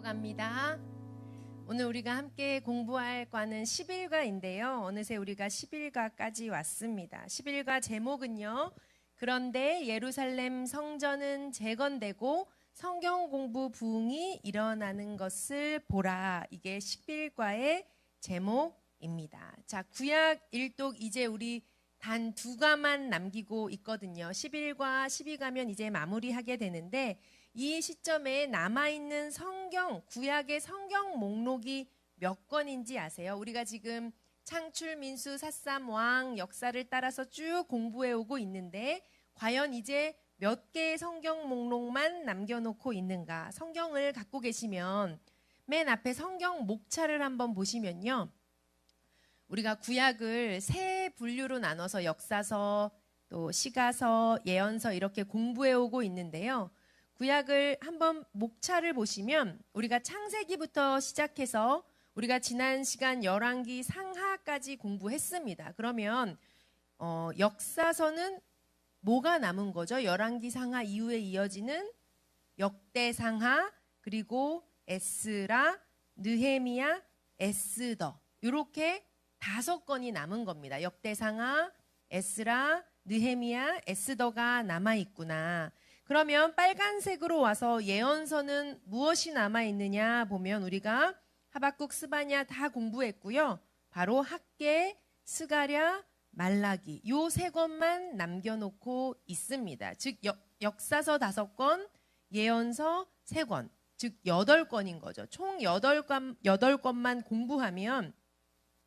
갑니다. 오늘 우리가 함께 공부할 과는 11과인데요. 어느새 우리가 11과까지 왔습니다. 11과 제목은요. 그런데 예루살렘 성전은 재건되고 성경 공부 부흥이 일어나는 것을 보라. 이게 11과의 제목입니다. 자, 구약 1독 이제 우리 단 2과만 남기고 있거든요. 11과 12과면 이제 마무리하게 되는데 이 시점에 남아있는 성경, 구약의 성경 목록이 몇 권인지 아세요? 우리가 지금 창출, 민수, 사삼, 왕 역사를 따라서 쭉 공부해 오고 있는데 과연 이제 몇 개의 성경 목록만 남겨놓고 있는가? 성경을 갖고 계시면 맨 앞에 성경 목차를 한번 보시면요. 우리가 구약을 세 분류로 나눠서 역사서, 또 시가서, 예언서 이렇게 공부해 오고 있는데요. 구약을 한번 목차를 보시면 우리가 창세기부터 시작해서 우리가 지난 시간 열왕기 상하까지 공부했습니다. 그러면 역사서는 뭐가 남은 거죠? 열왕기 상하 이후에 이어지는 역대상하, 그리고 에스라, 느헤미야, 에스더 이렇게 5권이 남은 겁니다. 역대상하, 에스라, 느헤미야, 에스더가 남아있구나. 그러면 빨간색으로 와서 예언서는 무엇이 남아있느냐 보면 우리가 하박국, 스바냐 다 공부했고요. 바로 학개, 스가랴, 말라기 요 3권만 남겨놓고 있습니다. 즉 역사서 5권, 예언서 3권, 즉 8권인 거죠. 총 8권만 공부하면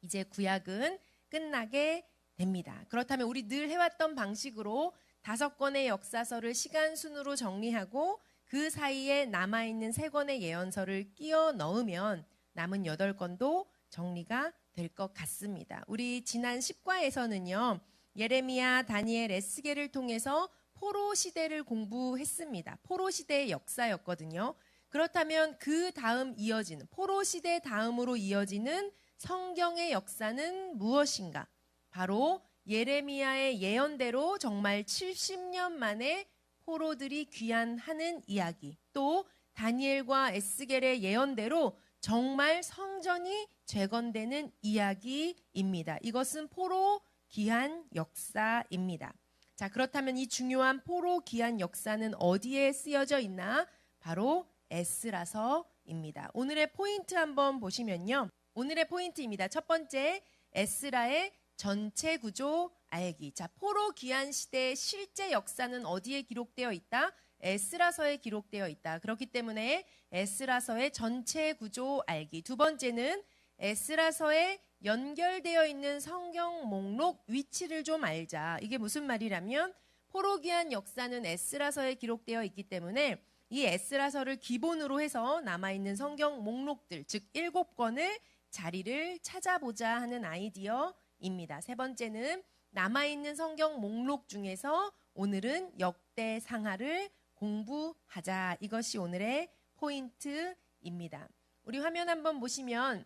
이제 구약은 끝나게 됩니다. 그렇다면 우리 늘 해왔던 방식으로 5권의 역사서를 시간 순으로 정리하고 그 사이에 남아있는 3권의 예언서를 끼워 넣으면 남은 8권도 정리가 될 것 같습니다. 우리 지난 10과에서는요. 예레미야, 다니엘, 에스겔을 통해서 포로 시대를 공부했습니다. 포로 시대의 역사였거든요. 그렇다면 그 다음 이어지는 포로 시대 다음으로 이어지는 성경의 역사는 무엇인가? 바로 예레미야의 예언대로 정말 70년 만에 포로들이 귀환하는 이야기, 또 다니엘과 에스겔의 예언대로 정말 성전이 재건되는 이야기입니다. 이것은 포로 귀환 역사입니다. 자, 그렇다면 이 중요한 포로 귀환 역사는 어디에 쓰여져 있나? 바로 에스라서입니다. 오늘의 포인트 한번 보시면요. 오늘의 포인트입니다. 첫 번째, 에스라의 전체 구조 알기. 자, 포로 귀환 시대의 실제 역사는 어디에 기록되어 있다? 에스라서에 기록되어 있다. 그렇기 때문에 에스라서의 전체 구조 알기. 두 번째는 에스라서에 연결되어 있는 성경 목록 위치를 좀 알자. 이게 무슨 말이라면 포로 귀환 역사는 에스라서에 기록되어 있기 때문에 이 에스라서를 기본으로 해서 남아있는 성경 목록들, 즉 7권을 자리를 찾아보자 하는 아이디어입니다. 세 번째는 남아있는 성경 목록 중에서 오늘은 역대상하를 공부하자. 이것이 오늘의 포인트입니다. 우리 화면 한번 보시면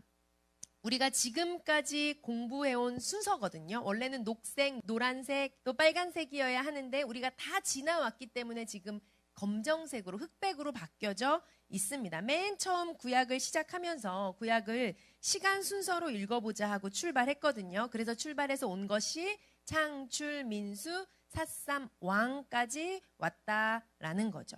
우리가 지금까지 공부해온 순서거든요. 원래는 녹색, 노란색, 또 빨간색이어야 하는데 우리가 다 지나왔기 때문에 지금 검정색으로, 흑백으로 바뀌어져 있습니다. 맨 처음 구약을 시작하면서 구약을 시간 순서로 읽어보자 하고 출발했거든요. 그래서 출발해서 온 것이 창출, 민수, 사삼, 왕까지 왔다라는 거죠.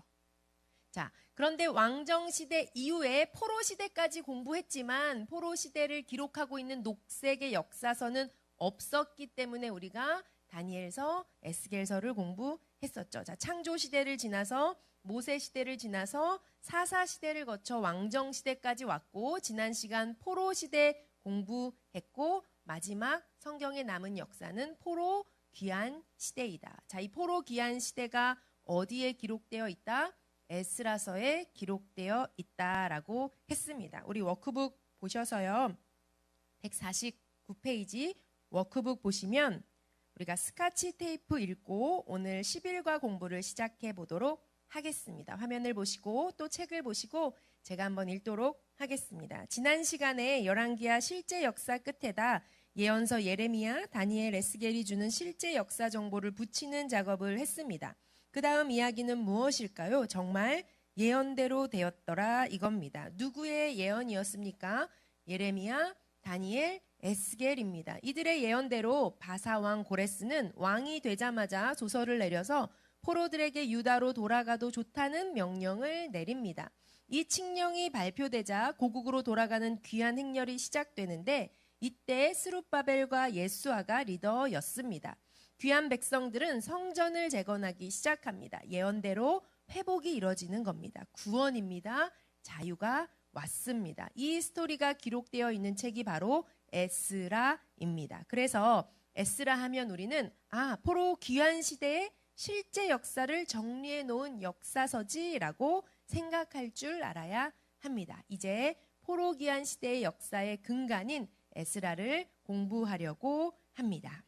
자, 그런데 왕정시대 이후에 포로시대까지 공부했지만 포로시대를 기록하고 있는 녹색의 역사서는 없었기 때문에 우리가 다니엘서, 에스겔서를 공부했었죠. 자, 창조시대를 지나서 모세시대를 지나서 사사시대를 거쳐 왕정시대까지 왔고 지난 시간 포로시대 공부했고 마지막 성경에 남은 역사는 포로 귀환 시대이다. 자, 이 포로 귀환 시대가 어디에 기록되어 있다? 에스라서에 기록되어 있다라고 했습니다. 우리 워크북 보셔서요. 149페이지 워크북 보시면 우리가 스카치 테이프 읽고 오늘 11과 공부를 시작해 보도록 하겠습니다. 화면을 보시고 또 책을 보시고 제가 한번 읽도록 하겠습니다. 지난 시간에 열왕기야 실제 역사 끝에다 예언서 예레미야, 다니엘, 에스겔이 주는 실제 역사 정보를 붙이는 작업을 했습니다. 그 다음 이야기는 무엇일까요? 정말 예언대로 되었더라 이겁니다. 누구의 예언이었습니까? 예레미야, 다니엘, 에스겔입니다. 이들의 예언대로 바사 왕 고레스는 왕이 되자마자 조서를 내려서 포로들에게 유다로 돌아가도 좋다는 명령을 내립니다. 이 칙령이 발표되자 고국으로 돌아가는 귀한 행렬이 시작되는데 이때 스룹바벨과 예수아가 리더였습니다. 귀한 백성들은 성전을 재건하기 시작합니다. 예언대로 회복이 이뤄지는 겁니다. 구원입니다. 자유가 왔습니다. 이 스토리가 기록되어 있는 책이 바로 에스라입니다. 그래서 에스라 하면 우리는 포로 귀환 시대의 실제 역사를 정리해 놓은 역사서지라고 생각할 줄 알아야 합니다. 이제 포로 귀환 시대의 역사의 근간인 에스라를 공부하려고 합니다.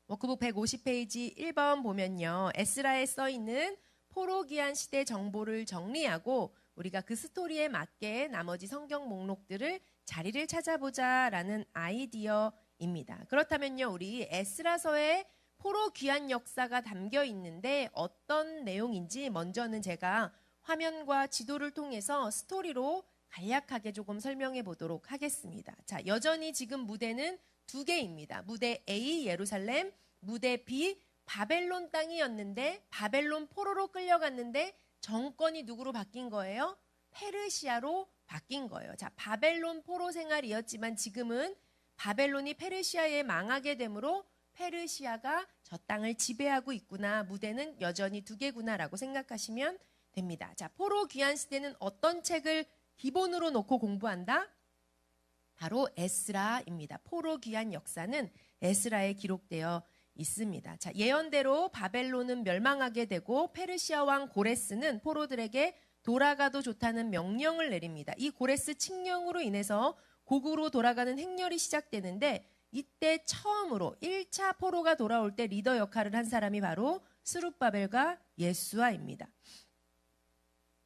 워크북 150페이지 1번 보면요. 에스라에 써 있는 포로 귀환 시대 정보를 정리하고 우리가 그 스토리에 맞게 나머지 성경 목록들을 자리를 찾아보자라는 아이디어입니다. 그렇다면요. 우리 에스라서에 포로 귀환 역사가 담겨 있는데 어떤 내용인지 먼저는 제가 화면과 지도를 통해서 스토리로 간략하게 조금 설명해 보도록 하겠습니다. 자, 여전히 지금 무대는 두 개입니다. 무대 A 예루살렘, 무대 B 바벨론 땅이었는데 바벨론 포로로 끌려갔는데 정권이 누구로 바뀐 거예요? 페르시아로 바뀐 거예요. 자, 바벨론 포로 생활이었지만 지금은 바벨론이 페르시아에 망하게 되므로 페르시아가 저 땅을 지배하고 있구나. 무대는 여전히 두 개구나라고 생각하시면 됩니다. 자, 포로 귀환 시대는 어떤 책을 기본으로 놓고 공부한다? 바로 에스라입니다. 포로 귀환 역사는 에스라에 기록되어 있습니다. 자, 예언대로 바벨론은 멸망하게 되고 페르시아 왕 고레스는 포로들에게 돌아가도 좋다는 명령을 내립니다. 이 고레스 칙령으로 인해서 고국으로 돌아가는 행렬이 시작되는데 이때 처음으로 1차 포로가 돌아올 때 리더 역할을 한 사람이 바로 스룹바벨과 예수아입니다.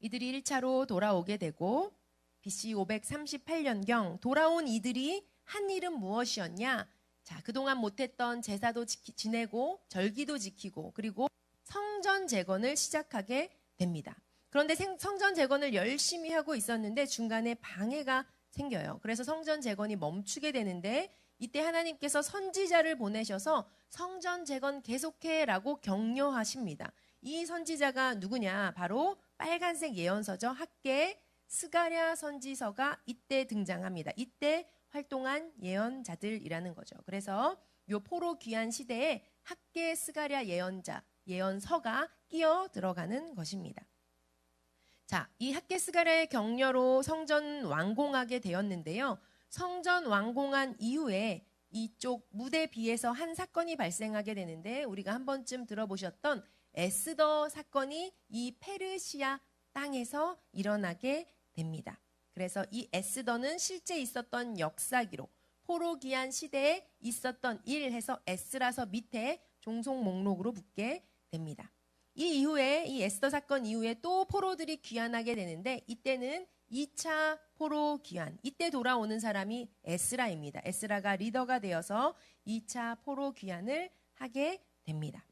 이들이 1차로 돌아오게 되고 BC 538년경 돌아온 이들이 한 일은 무엇이었냐? 자, 그동안 못했던 제사도 지내고 절기도 지키고 그리고 성전 재건을 시작하게 됩니다. 그런데 성전 재건을 열심히 하고 있었는데 중간에 방해가 생겨요. 그래서 성전 재건이 멈추게 되는데 이때 하나님께서 선지자를 보내셔서 성전 재건 계속해라고 격려하십니다. 이 선지자가 누구냐? 바로 빨간색 예언서죠. 학계 스가랴 선지서가 이때 등장합니다. 이때 활동한 예언자들이라는 거죠. 그래서 요 포로 귀환 시대에 학계 스가랴 예언서가 끼어 들어가는 것입니다. 자, 이 학계 스가랴의 격려로 성전 완공하게 되었는데요. 성전 완공한 이후에 이쪽 무대 B에서 한 사건이 발생하게 되는데 우리가 한 번쯤 들어보셨던 에스더 사건이 이 페르시아 땅에서 일어나게 됩니다. 그래서 이 에스더는 실제 있었던 역사 기록, 포로 귀환 시대에 있었던 일 해서 에스라서 밑에 종속 목록으로 붙게 됩니다. 이 이후에 이 에스더 사건 이후에 또 포로들이 귀환하게 되는데 이때는 2차 포로 귀환, 이때 돌아오는 사람이 에스라입니다. 에스라가 리더가 되어서 2차 포로 귀환을 하게 됩니다.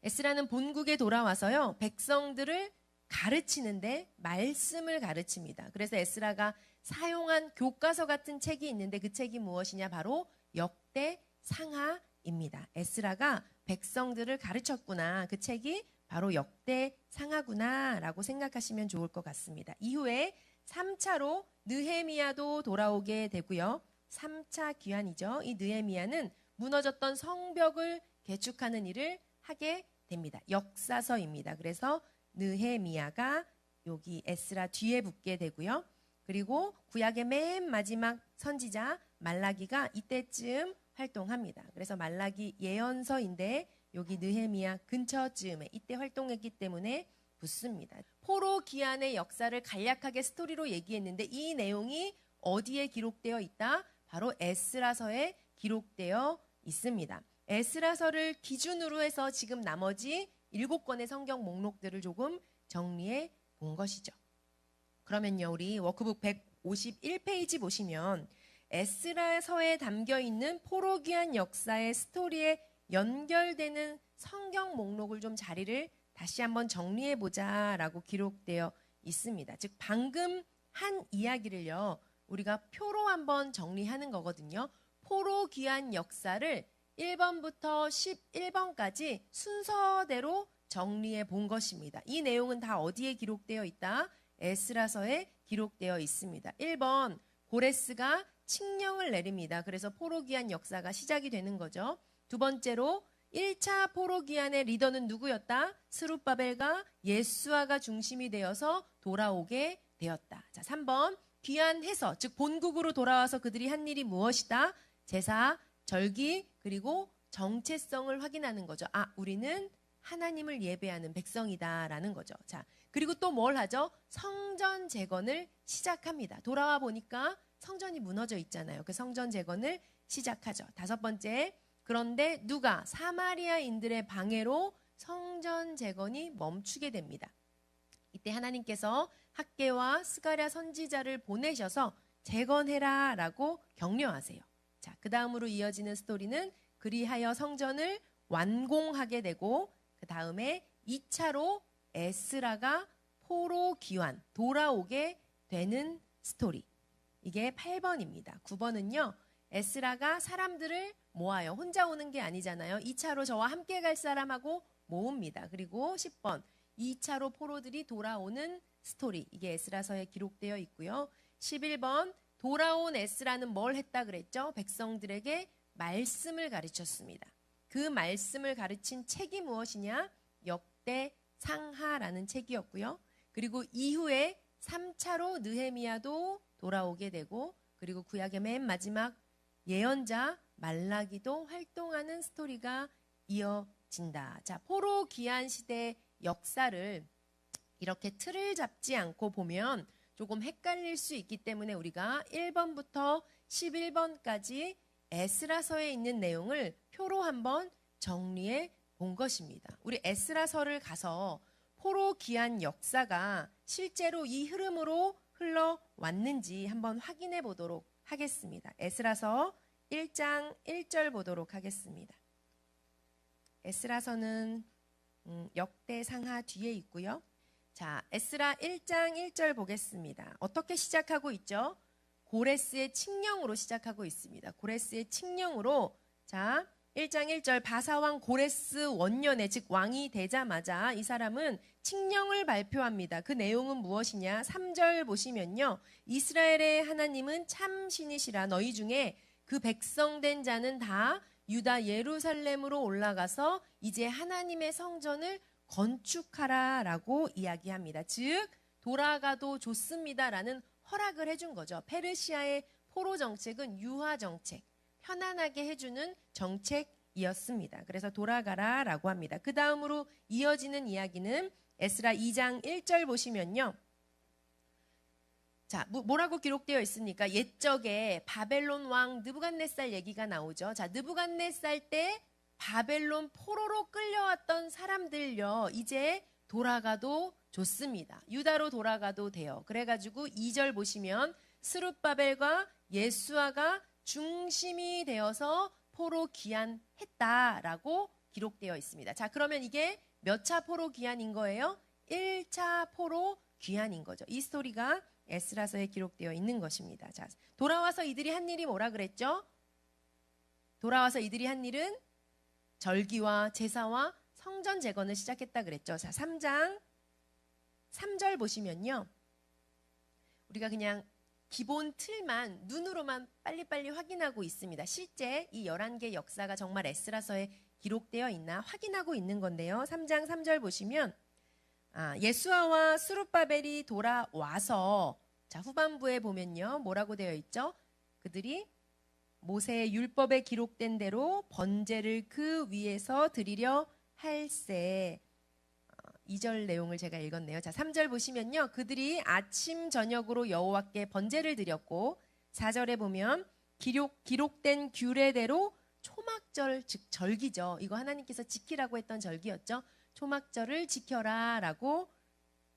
에스라는 본국에 돌아와서요, 백성들을 가르치는데 말씀을 가르칩니다. 그래서 에스라가 사용한 교과서 같은 책이 있는데 그 책이 무엇이냐? 바로 역대상하입니다. 에스라가 백성들을 가르쳤구나. 그 책이 바로 역대상하구나 라고 생각하시면 좋을 것 같습니다. 이후에 3차로 느헤미야도 돌아오게 되고요. 3차 귀환이죠. 이 느헤미야는 무너졌던 성벽을 개축하는 일을 하게 됩니다. 역사서입니다. 그래서 느헤미야가 여기 에스라 뒤에 붙게 되고요. 그리고 구약의 맨 마지막 선지자 말라기가 이때쯤 활동합니다. 그래서 말라기 예언서인데 여기 느헤미야 근처쯤에 이때 활동했기 때문에 붙습니다. 포로 귀환의 역사를 간략하게 스토리로 얘기했는데 이 내용이 어디에 기록되어 있다? 바로 에스라서에 기록되어 있습니다. 에스라서를 기준으로 해서 지금 나머지 7권의 성경 목록들을 조금 정리해 본 것이죠. 그러면요, 우리 워크북 151페이지 보시면 에스라서에 담겨 있는 포로 귀환 역사의 스토리에 연결되는 성경 목록을 좀 자리를 다시 한번 정리해 보자라고 기록되어 있습니다. 즉 방금 한 이야기를요. 우리가 표로 한번 정리하는 거거든요. 포로 귀환 역사를 1번부터 11번까지 순서대로 정리해 본 것입니다. 이 내용은 다 어디에 기록되어 있다? 에스라서에 기록되어 있습니다. 1번 고레스가 칙령을 내립니다. 그래서 포로 귀환 역사가 시작이 되는 거죠. 두 번째로 1차 포로 귀환의 리더는 누구였다? 스룹바벨과 예수아가 중심이 되어서 돌아오게 되었다. 자, 3번 귀환해서 즉 본국으로 돌아와서 그들이 한 일이 무엇이다? 제사, 절기 그리고 정체성을 확인하는 거죠. 아, 우리는 하나님을 예배하는 백성이다라는 거죠. 자, 그리고 또 뭘 하죠? 성전 재건을 시작합니다. 돌아와 보니까 성전이 무너져 있잖아요. 그 성전 재건을 시작하죠. 다섯 번째, 그런데 누가 사마리아인들의 방해로 성전 재건이 멈추게 됩니다. 이때 하나님께서 학개와 스가랴 선지자를 보내셔서 재건해라 라고 격려하세요. 자, 그 다음으로 이어지는 스토리는 그리하여 성전을 완공하게 되고 그 다음에 2차로 에스라가 포로 귀환 돌아오게 되는 스토리. 이게 8번입니다. 9번은요. 에스라가 사람들을 모아요. 혼자 오는 게 아니잖아요. 2차로 저와 함께 갈 사람하고 모읍니다. 그리고 10번 2차로 포로들이 돌아오는 스토리. 이게 에스라서에 기록되어 있고요. 11번 돌아온 에스라는 뭘 했다 그랬죠? 백성들에게 말씀을 가르쳤습니다. 그 말씀을 가르친 책이 무엇이냐? 역대상하라는 책이었고요. 그리고 이후에 3차로 느헤미야도 돌아오게 되고 그리고 구약의 맨 마지막 예언자 말라기도 활동하는 스토리가 이어진다. 자, 포로 귀환 시대 역사를 이렇게 틀을 잡지 않고 보면 조금 헷갈릴 수 있기 때문에 우리가 1번부터 11번까지 에스라서에 있는 내용을 표로 한번 정리해 본 것입니다. 우리 에스라서를 가서 포로 귀환 역사가 실제로 이 흐름으로 흘러왔는지 한번 확인해 보도록 하겠습니다. 에스라서 1장 1절 보도록 하겠습니다. 에스라서는 역대상하 뒤에 있고요. 자, 에스라 1장 1절 보겠습니다. 어떻게 시작하고 있죠? 고레스의 칙령으로 시작하고 있습니다. 고레스의 칙령으로 자 1장 1절 바사왕 고레스 원년에 즉 왕이 되자마자 이 사람은 칙령을 발표합니다. 그 내용은 무엇이냐? 3절 보시면요. 이스라엘의 하나님은 참 신이시라. 너희 중에 그 백성된 자는 다 유다 예루살렘으로 올라가서 이제 하나님의 성전을 건축하라라고 이야기합니다. 즉 돌아가도 좋습니다라는 허락을 해준 거죠. 페르시아의 포로 정책은 유화 정책, 편안하게 해주는 정책이었습니다. 그래서 돌아가라라고 합니다. 그 다음으로 이어지는 이야기는 에스라 2장 1절 보시면요. 자, 뭐라고 기록되어 있습니까? 옛적에 바벨론 왕 느부갓네살 얘기가 나오죠. 자, 느부갓네살 때 바벨론 포로로 끌려왔던 사람들요. 이제 돌아가도 좋습니다. 유다로 돌아가도 돼요. 그래가지고 2절 보시면 스룹바벨과 예수아가 중심이 되어서 포로 귀환했다라고 기록되어 있습니다. 자, 그러면 이게 몇 차 포로 귀환인 거예요? 1차 포로 귀환인 거죠. 이 스토리가 에스라서에 기록되어 있는 것입니다. 자, 돌아와서 이들이 한 일이 뭐라 그랬죠? 돌아와서 이들이 한 일은 절기와 제사와 성전 재건을 시작했다 그랬죠. 자, 3장 3절 보시면요. 우리가 그냥 기본 틀만 눈으로만 빨리빨리 확인하고 있습니다. 실제 이 11개 역사가 정말 에스라서에 기록되어 있나 확인하고 있는 건데요. 3장 3절 보시면 예수아와 스룹바벨이 돌아와서 자, 후반부에 보면요. 뭐라고 되어 있죠? 그들이 모세의 율법에 기록된 대로 번제를 그 위에서 드리려 할세. 2절 내용을 제가 읽었네요. 자, 3절 보시면요. 그들이 아침 저녁으로 여호와께 번제를 드렸고 4절에 보면 기록된 규례대로 초막절 즉 절기죠. 이거 하나님께서 지키라고 했던 절기였죠. 초막절을 지켜라라고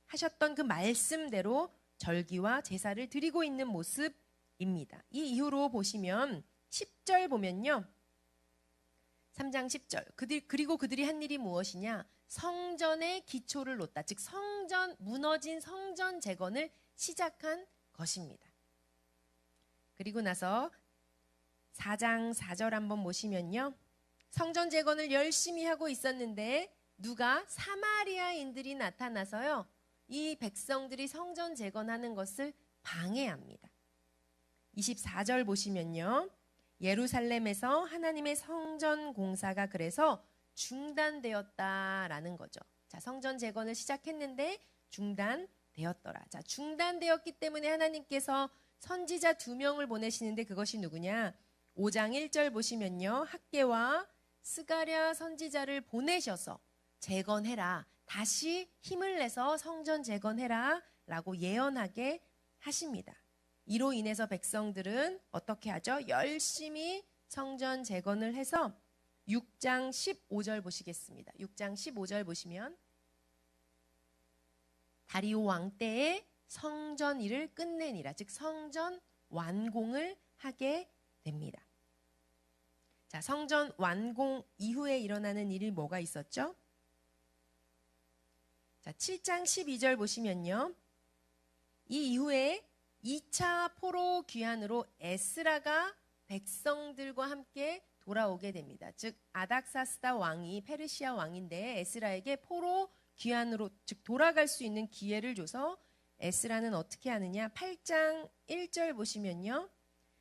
하셨던 그 말씀대로 절기와 제사를 드리고 있는 모습입니다. 이 이후로 보시면 10절 보면요. 3장 10절. 그리고 그들이 한 일이 무엇이냐? 성전의 기초를 놓다. 즉 성전 무너진 성전 재건을 시작한 것입니다. 그리고 나서 4장 4절 한번 보시면요. 성전 재건을 열심히 하고 있었는데 누가 사마리아인들이 나타나서요. 이 백성들이 성전 재건하는 것을 방해합니다. 24절 보시면요. 예루살렘에서 하나님의 성전 공사가 그래서 중단되었다라는 거죠. 자, 성전 재건을 시작했는데 중단되었더라. 자, 중단되었기 때문에 하나님께서 선지자 2명을 보내시는데 그것이 누구냐? 5장 1절 보시면요. 학개와 스가랴 선지자를 보내셔서 재건해라. 다시 힘을 내서 성전 재건해라 라고 예언하게 하십니다. 이로 인해서 백성들은 어떻게 하죠? 열심히 성전 재건을 해서 6장 15절 보시겠습니다. 6장 15절 보시면 다리오 왕 때에 성전 일을 끝내니라. 즉 성전 완공을 하게 됩니다. 자, 성전 완공 이후에 일어나는 일이 뭐가 있었죠? 자, 7장 12절 보시면요. 이 이후에 2차 포로 귀환으로 에스라가 백성들과 함께 돌아오게 됩니다. 즉 아닥사스다 왕이 페르시아 왕인데 에스라에게 포로 귀환으로 즉 돌아갈 수 있는 기회를 줘서 에스라는 어떻게 하느냐? 8장 1절 보시면요.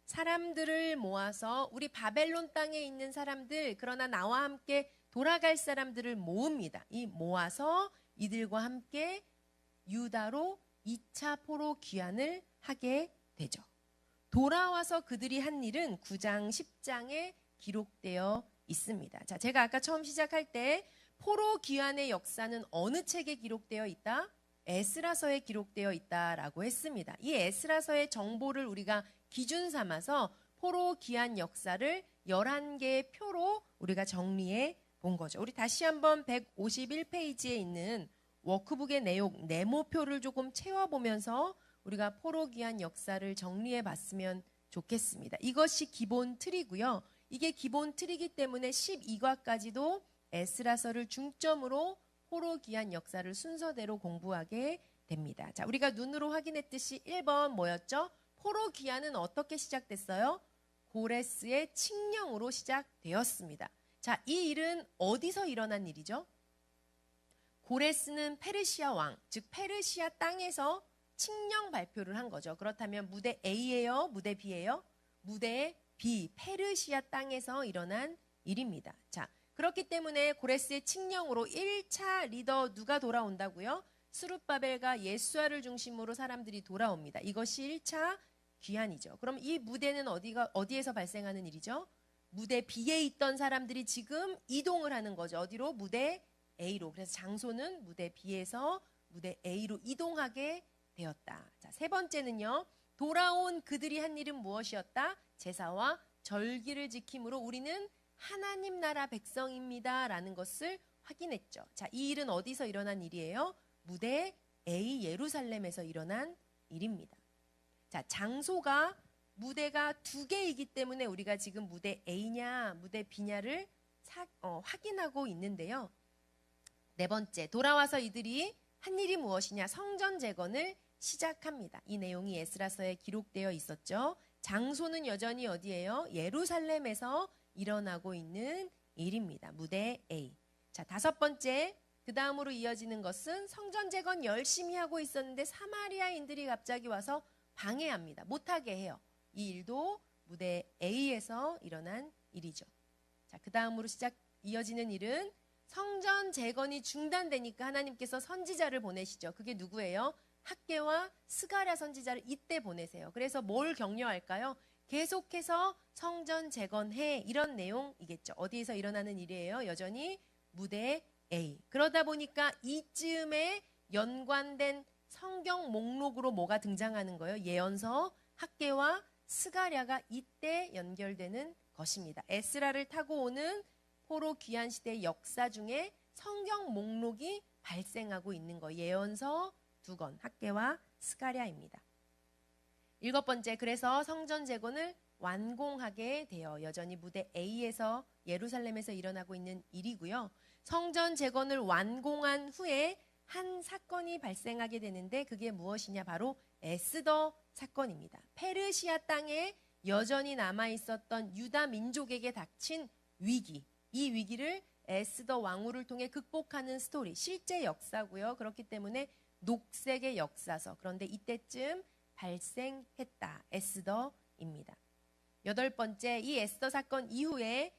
사람들을 모아서 우리 바벨론 땅에 있는 사람들 그러나 나와 함께 돌아갈 사람들을 모읍니다. 이 모아서 이들과 함께 유다로 2차 포로 귀환을 하게 되죠. 돌아와서 그들이 한 일은 9장 10장에 기록되어 있습니다. 자, 제가 아까 처음 시작할 때 포로 귀환의 역사는 어느 책에 기록되어 있다? 에스라서에 기록되어 있다라고 했습니다. 이 에스라서의 정보를 우리가 기준 삼아서 포로 귀환 역사를 11개의 표로 우리가 정리해 본 거죠. 우리 다시 한번 151페이지에 있는 워크북의 내용 네모표를 조금 채워보면서 우리가 포로 귀환 역사를 정리해 봤으면 좋겠습니다. 이것이 기본 틀이고요. 이게 기본 틀이기 때문에 12과까지도 에스라서를 중점으로 포로 귀환 역사를 순서대로 공부하게 됩니다. 자, 우리가 눈으로 확인했듯이 1번 뭐였죠? 포로 귀환은 어떻게 시작됐어요? 고레스의 칙령으로 시작되었습니다. 자, 이 일은 어디서 일어난 일이죠? 고레스는 페르시아 왕, 즉 페르시아 땅에서 칙령 발표를 한 거죠. 그렇다면 무대 A예요? 무대 B예요? 무대 B, 페르시아 땅에서 일어난 일입니다. 자, 그렇기 때문에 고레스의 칙령으로 1차 리더 누가 돌아온다고요? 스룹바벨과 예수아를 중심으로 사람들이 돌아옵니다. 이것이 1차 귀환이죠. 그럼 이 무대는 어디에서 발생하는 일이죠? 무대 B에 있던 사람들이 지금 이동을 하는 거죠. 어디로? 무대 A로. 그래서 장소는 무대 B에서 무대 A로 이동하게 되었다. 자, 세 번째는요. 돌아온 그들이 한 일은 무엇이었다? 제사와 절기를 지킴으로 우리는 하나님 나라 백성입니다. 라는 것을 확인했죠. 자, 이 일은 어디서 일어난 일이에요? 무대 A 예루살렘에서 일어난 일입니다. 자, 장소가 무대가 2개이기 때문에 우리가 지금 무대 A냐 무대 B냐를 확인하고 있는데요. 네 번째, 돌아와서 이들이 한 일이 무엇이냐? 성전 재건을 시작합니다. 이 내용이 에스라서에 기록되어 있었죠. 장소는 여전히 어디예요? 예루살렘에서 일어나고 있는 일입니다. 무대 A. 자, 다섯 번째, 그 다음으로 이어지는 것은 성전 재건 열심히 하고 있었는데 사마리아인들이 갑자기 와서 방해합니다. 못하게 해요. 이 일도 무대 A에서 일어난 일이죠. 자, 그 다음으로 이어지는 일은 성전 재건이 중단되니까 하나님께서 선지자를 보내시죠. 그게 누구예요? 학개와 스가랴 선지자를 이때 보내세요. 그래서 뭘 격려할까요? 계속해서 성전 재건해, 이런 내용이겠죠. 어디에서 일어나는 일이에요? 여전히 무대 A. 그러다 보니까 이쯤에 연관된 성경 목록으로 뭐가 등장하는 거예요? 예언서, 학개와 스가랴가 이때 연결되는 것입니다. 에스라를 타고 오는 포로 귀환 시대의 역사 중에 성경 목록이 발생하고 있는 거. 예언서 2권, 학개와 스가랴입니다. 일곱 번째, 그래서 성전 재건을 완공하게 되어 여전히 무대 A에서 예루살렘에서 일어나고 있는 일이고요. 성전 재건을 완공한 후에 한 사건이 발생하게 되는데 그게 무엇이냐? 바로 에스더 사건입니다. 페르시아 땅에 여전히 남아있었던 유다 민족에게 닥친 위기, 이 위기를 에스더 왕후를 통해 극복하는 스토리, 실제 역사고요. 그렇기 때문에 녹색의 역사서, 그런데 이때쯤 발생했다. 에스더입니다. 8번째, 이 에스더 사건 이후에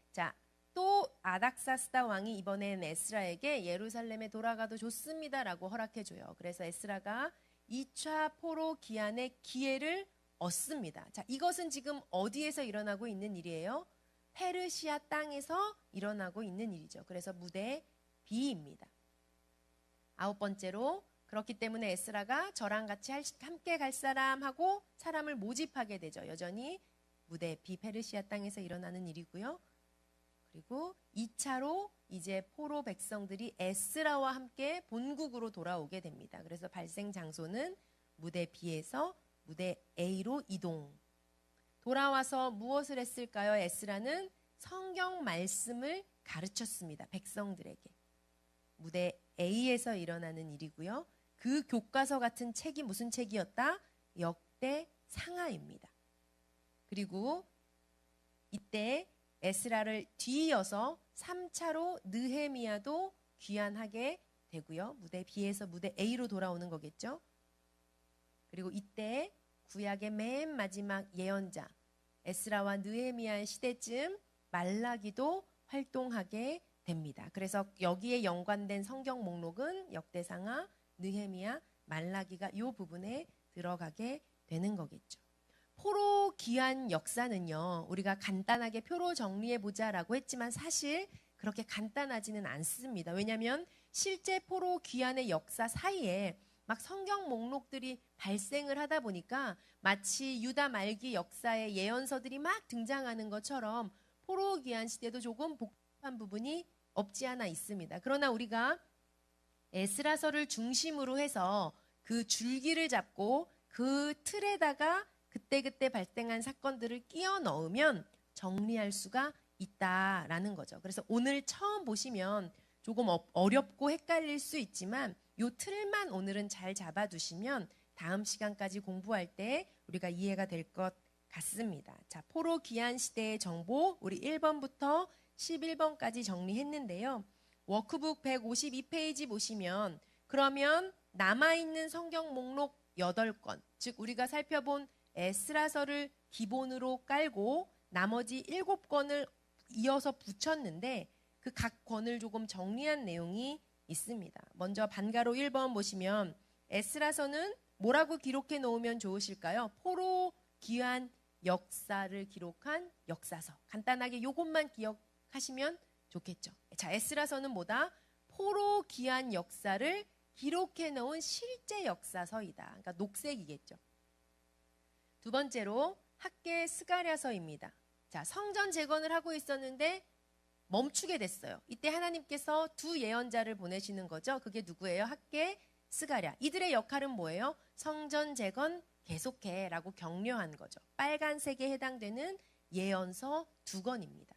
또 아닥사스다 왕이 이번엔 에스라에게 예루살렘에 돌아가도 좋습니다라고 허락해줘요. 그래서 에스라가 2차 포로 기한의 기회를 얻습니다. 이것은 지금 어디에서 일어나고 있는 일이에요? 페르시아 땅에서 일어나고 있는 일이죠. 그래서 무대 B입니다. 9번째로, 그렇기 때문에 에스라가 저랑 같이 함께 갈 사람 하고 사람을 모집하게 되죠. 여전히 무대 B, 페르시아 땅에서 일어나는 일이고요. 그리고 2차로 이제 포로 백성들이 에스라와 함께 본국으로 돌아오게 됩니다. 그래서 발생 장소는 무대 B에서 무대 A로 이동. 돌아와서 무엇을 했을까요? 에스라는 성경 말씀을 가르쳤습니다. 백성들에게. 무대 A에서 일어나는 일이고요. 그 교과서 같은 책이 무슨 책이었다? 역대상하입니다. 그리고 이때 에스라를 뒤이어서 3차로 느헤미야도 귀환하게 되고요. 무대 B에서 무대 A로 돌아오는 거겠죠. 그리고 이때 구약의 맨 마지막 예언자 에스라와 느헤미야의 시대쯤 말라기도 활동하게 됩니다. 그래서 여기에 연관된 성경 목록은 역대상하, 느헤미야, 말라기가 이 부분에 들어가게 되는 거겠죠. 포로 귀환 역사는요, 우리가 간단하게 표로 정리해보자라고 했지만 사실 그렇게 간단하지는 않습니다. 왜냐하면 실제 포로 귀환의 역사 사이에 막 성경 목록들이 발생을 하다 보니까 마치 유다 말기 역사의 예언서들이 막 등장하는 것처럼 포로 귀환 시대도 조금 복잡한 부분이 없지 않아 있습니다. 그러나 우리가 에스라서를 중심으로 해서 그 줄기를 잡고 그 틀에다가 그때그때 발생한 사건들을 끼워 넣으면 정리할 수가 있다라는 거죠. 그래서 오늘 처음 보시면 조금 어렵고 헷갈릴 수 있지만 이 틀만 오늘은 잘 잡아두시면 다음 시간까지 공부할 때 우리가 이해가 될 것 같습니다. 포로 귀환 시대의 정보 우리 1번부터 11번까지 정리했는데요. 워크북 152페이지 보시면 그러면 남아있는 성경 목록 8권, 즉 우리가 살펴본 에스라서를 기본으로 깔고 나머지 7권을 이어서 붙였는데 그 각 권을 조금 정리한 내용이 있습니다. 먼저 반가로 1번 보시면 에스라서는 뭐라고 기록해 놓으면 좋으실까요? 포로 귀환 역사를 기록한 역사서. 간단하게 이것만 기억하시면 좋겠죠. 에스라서는 뭐다? 포로 귀환 역사를 기록해 놓은 실제 역사서이다. 그러니까 녹색이겠죠. 두 번째로 학계 스가랴서입니다. 성전 재건을 하고 있었는데 멈추게 됐어요. 이때 하나님께서 두 예언자를 보내시는 거죠. 그게 누구예요? 학계 스가랴. 이들의 역할은 뭐예요? 성전 재건 계속해라고 격려한 거죠. 빨간색에 해당되는 예언서 2권입니다.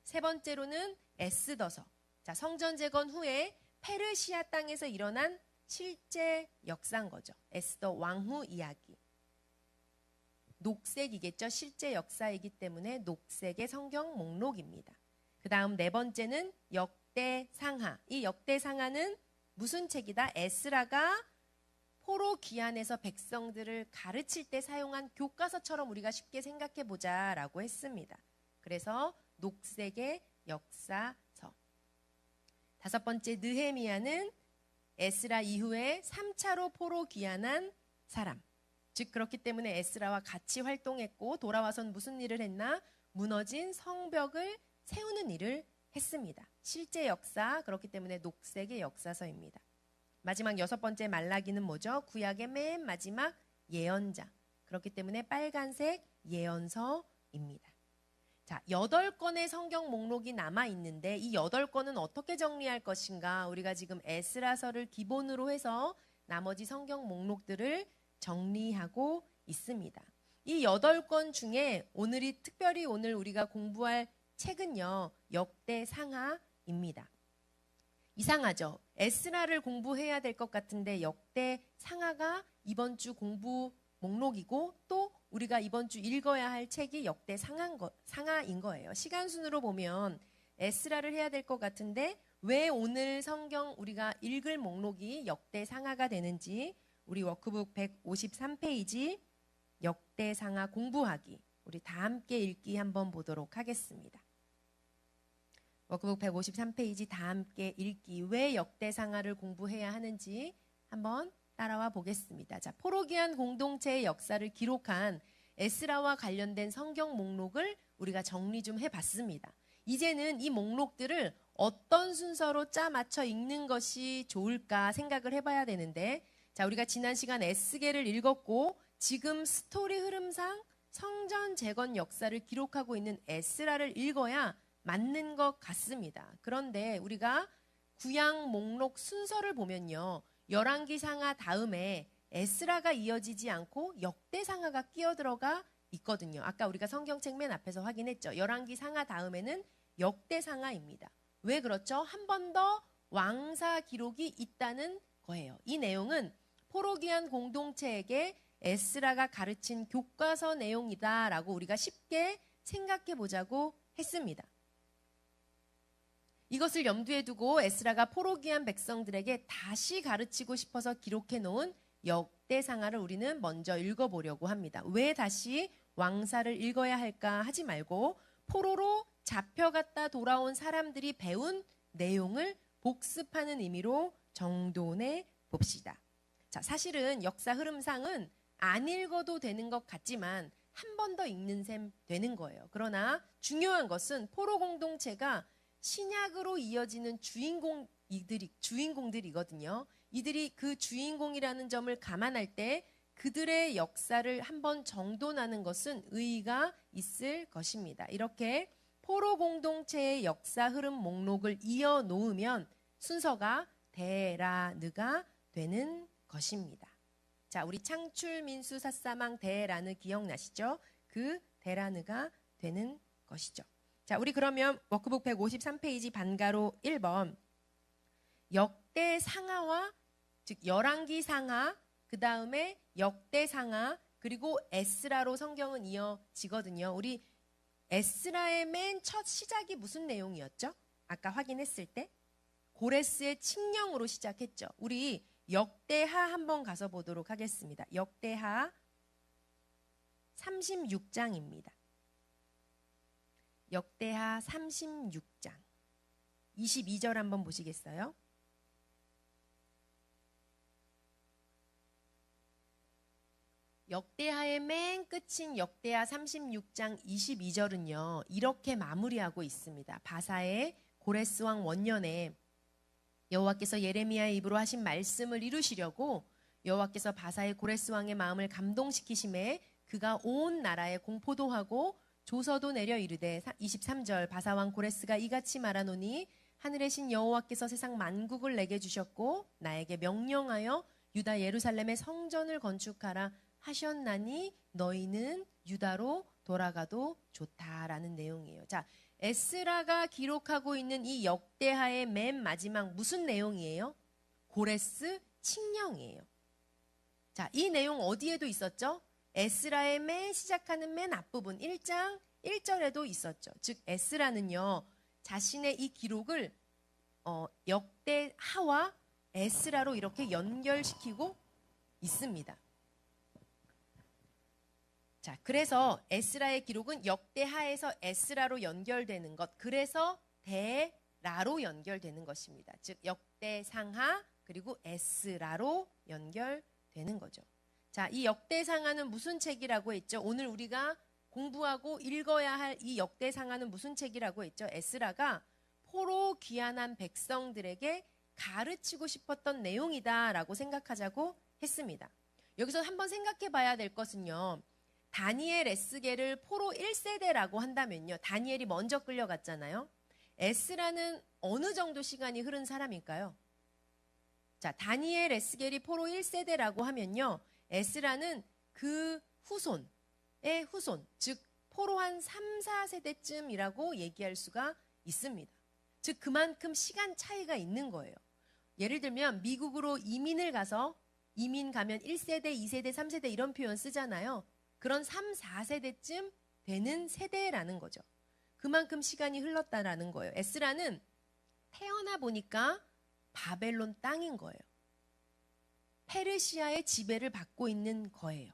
세 번째로는 에스더서. 성전 재건 후에 페르시아 땅에서 일어난 실제 역사인 거죠. 에스더 왕후 이야기. 녹색이겠죠. 실제 역사이기 때문에 녹색의 성경 목록입니다. 그 다음 네 번째는 역대상하. 이 역대상하는 무슨 책이다? 에스라가 포로 귀환에서 백성들을 가르칠 때 사용한 교과서처럼 우리가 쉽게 생각해 보자라고 했습니다. 그래서 녹색의 역사서. 다섯 번째 느헤미야는 에스라 이후에 3차로 포로 귀환한 사람. 즉 그렇기 때문에 에스라와 같이 활동했고 돌아와선 무슨 일을 했나? 무너진 성벽을 세우는 일을 했습니다. 실제 역사, 그렇기 때문에 녹색의 역사서입니다. 마지막 6번째 말라기는 뭐죠? 구약의 맨 마지막 예언자. 그렇기 때문에 빨간색 예언서입니다. 8권의 성경 목록이 남아있는데 이 8권은 어떻게 정리할 것인가? 우리가 지금 에스라서를 기본으로 해서 나머지 성경 목록들을 정리하고 있습니다. 이 8권 중에 특별히 오늘 우리가 공부할 책은요, 역대상하입니다. 이상하죠? 에스라를 공부해야 될 것 같은데 역대 상하가 이번 주 공부 목록이고 또 우리가 이번 주 읽어야 할 책이 역대 상하인 거예요. 시간 순으로 보면 에스라를 해야 될 것 같은데 왜 오늘 성경 우리가 읽을 목록이 역대 상하가 되는지 우리 워크북 153페이지 역대 상하 공부하기 우리 다 함께 읽기 한번 보도록 하겠습니다. 워크북 153페이지 다 함께 읽기 왜 역대 상하를 공부해야 하는지 한번 따라와 보겠습니다. 자, 포로기한 공동체의 역사를 기록한 에스라와 관련된 성경 목록을 우리가 정리 좀 해봤습니다. 이제는 이 목록들을 어떤 순서로 짜 맞춰 읽는 것이 좋을까 생각을 해봐야 되는데, 자, 우리가 지난 시간 에스겔을 읽었고 지금 스토리 흐름상 성전 재건 역사를 기록하고 있는 에스라를 읽어야 맞는 것 같습니다. 그런데 우리가 구약 목록 순서를 보면요, 열왕기상하 다음에 에스라가 이어지지 않고 역대상하가 끼어들어가 있거든요. 아까 우리가 성경책 맨 앞에서 확인했죠. 열왕기상하 다음에는 역대상하입니다. 왜 그렇죠? 한 번 더 왕사 기록이 있다는 거예요. 이 내용은 포로기한 공동체에게 에스라가 가르친 교과서 내용이다라고 우리가 쉽게 생각해 보자고 했습니다. 이것을 염두에 두고 에스라가 포로기한 백성들에게 다시 가르치고 싶어서 기록해 놓은 역대상하를 우리는 먼저 읽어보려고 합니다. 왜 다시 왕사를 읽어야 할까 하지 말고 포로로 잡혀갔다 돌아온 사람들이 배운 내용을 복습하는 의미로 정돈해 봅시다. 자, 사실은 역사 흐름상은 안 읽어도 되는 것 같지만 한 번 더 읽는 셈 되는 거예요. 그러나 중요한 것은 포로 공동체가 신약으로 이어지는 주인공들이거든요. 이들이 그 주인공이라는 점을 감안할 때 그들의 역사를 한번 정돈하는 것은 의의가 있을 것입니다. 이렇게 포로 공동체의 역사 흐름 목록을 이어 놓으면 순서가 데라느가 되는 것입니다. 자, 우리 창출 민수 사사망 데라느 기억나시죠? 그 데라느가 되는 것이죠. 자, 우리 그러면 워크북 153페이지 반가로 1번 역대 상하와 즉 열왕기 상하 그 다음에 역대 상하 그리고 에스라로 성경은 이어지거든요. 우리 에스라의 맨 첫 시작이 무슨 내용이었죠? 아까 확인했을 때 고레스의 칙령으로 시작했죠. 우리 역대하 한번 가서 보도록 하겠습니다. 역대하 36장입니다. 역대하 36장 22절 한번 보시겠어요? 역대하의 맨 끝인 역대하 36장 22절은요. 이렇게 마무리하고 있습니다. 바사의 고레스 왕 원년에 여호와께서 예레미야의 입으로 하신 말씀을 이루시려고 여호와께서 바사의 고레스 왕의 마음을 감동시키심에 그가 온 나라에 공포도 하고 조서도 내려 이르되 23절 바사왕 고레스가 이같이 말하노니 하늘의 신 여호와께서 세상 만국을 내게 주셨고 나에게 명령하여 유다 예루살렘의 성전을 건축하라 하셨나니 너희는 유다로 돌아가도 좋다라는 내용이에요. 자, 에스라가 기록하고 있는 이 역대하의 맨 마지막 무슨 내용이에요? 고레스 칙령이에요. 자, 이 내용 어디에도 있었죠? 에스라의 맨 시작하는 맨 앞부분 1장 1절에도 있었죠. 즉 에스라는요 자신의 이 기록을 역대하와 에스라로 이렇게 연결시키고 있습니다. 자, 그래서 에스라의 기록은 역대하에서 에스라로 연결되는 것, 그래서 데라로 연결되는 것입니다. 즉 역대상하 그리고 에스라로 연결되는 거죠. 자, 이 역대상하는 무슨 책이라고 했죠? 오늘 우리가 공부하고 읽어야 할 이 역대상하는 무슨 책이라고 했죠? 에스라가 포로 귀환한 백성들에게 가르치고 싶었던 내용이다라고 생각하자고 했습니다. 여기서 한번 생각해 봐야 될 것은요. 다니엘 에스겔을 포로 1세대라고 한다면요. 다니엘이 먼저 끌려갔잖아요. 에스라는 어느 정도 시간이 흐른 사람일까요? 자, 다니엘 에스겔이 포로 1세대라고 하면요. 에스라는 그 후손의 후손, 즉 포로 한 3, 4세대쯤이라고 얘기할 수가 있습니다. 즉 그만큼 시간 차이가 있는 거예요. 예를 들면 미국으로 이민을 가서 이민 가면 1세대, 2세대, 3세대 이런 표현 쓰잖아요. 그런 3, 4세대쯤 되는 세대라는 거죠. 그만큼 시간이 흘렀다라는 거예요. 에스라는 태어나 보니까 바벨론 땅인 거예요. 페르시아의 지배를 받고 있는 거예요.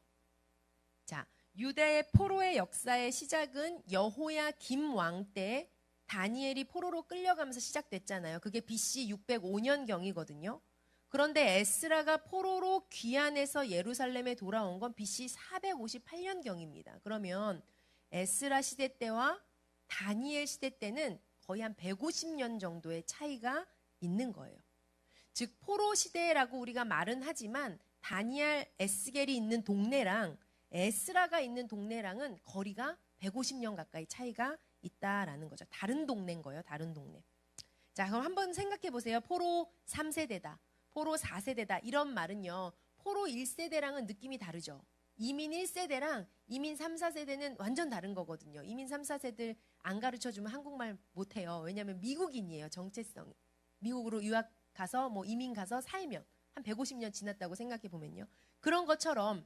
자, 유다의 포로의 역사의 시작은 여호야김 왕 때 다니엘이 포로로 끌려가면서 시작됐잖아요. 그게 BC 605년경이거든요. 그런데 에스라가 포로로 귀환해서 예루살렘에 돌아온 건 BC 458년경입니다. 그러면 에스라 시대 때와 다니엘 시대 때는 거의 한 150년 정도의 차이가 있는 거예요. 즉 포로 시대라고 우리가 말은 하지만 다니엘, 에스겔이 있는 동네랑 에스라가 있는 동네랑은 거리가 150년 가까이 차이가 있다라는 거죠. 다른 동네인 거예요. 다른 동네. 자, 그럼 한번 생각해 보세요. 포로 3세대다. 포로 4세대다. 이런 말은요. 포로 1세대랑은 느낌이 다르죠. 이민 1세대랑 이민 3, 4세대는 완전 다른 거거든요. 이민 3, 4세대 안 가르쳐주면 한국말 못해요. 왜냐하면 미국인이에요. 정체성이. 미국으로 유학 가서 뭐 이민 가서 살면 한 150년 지났다고 생각해 보면요. 그런 것처럼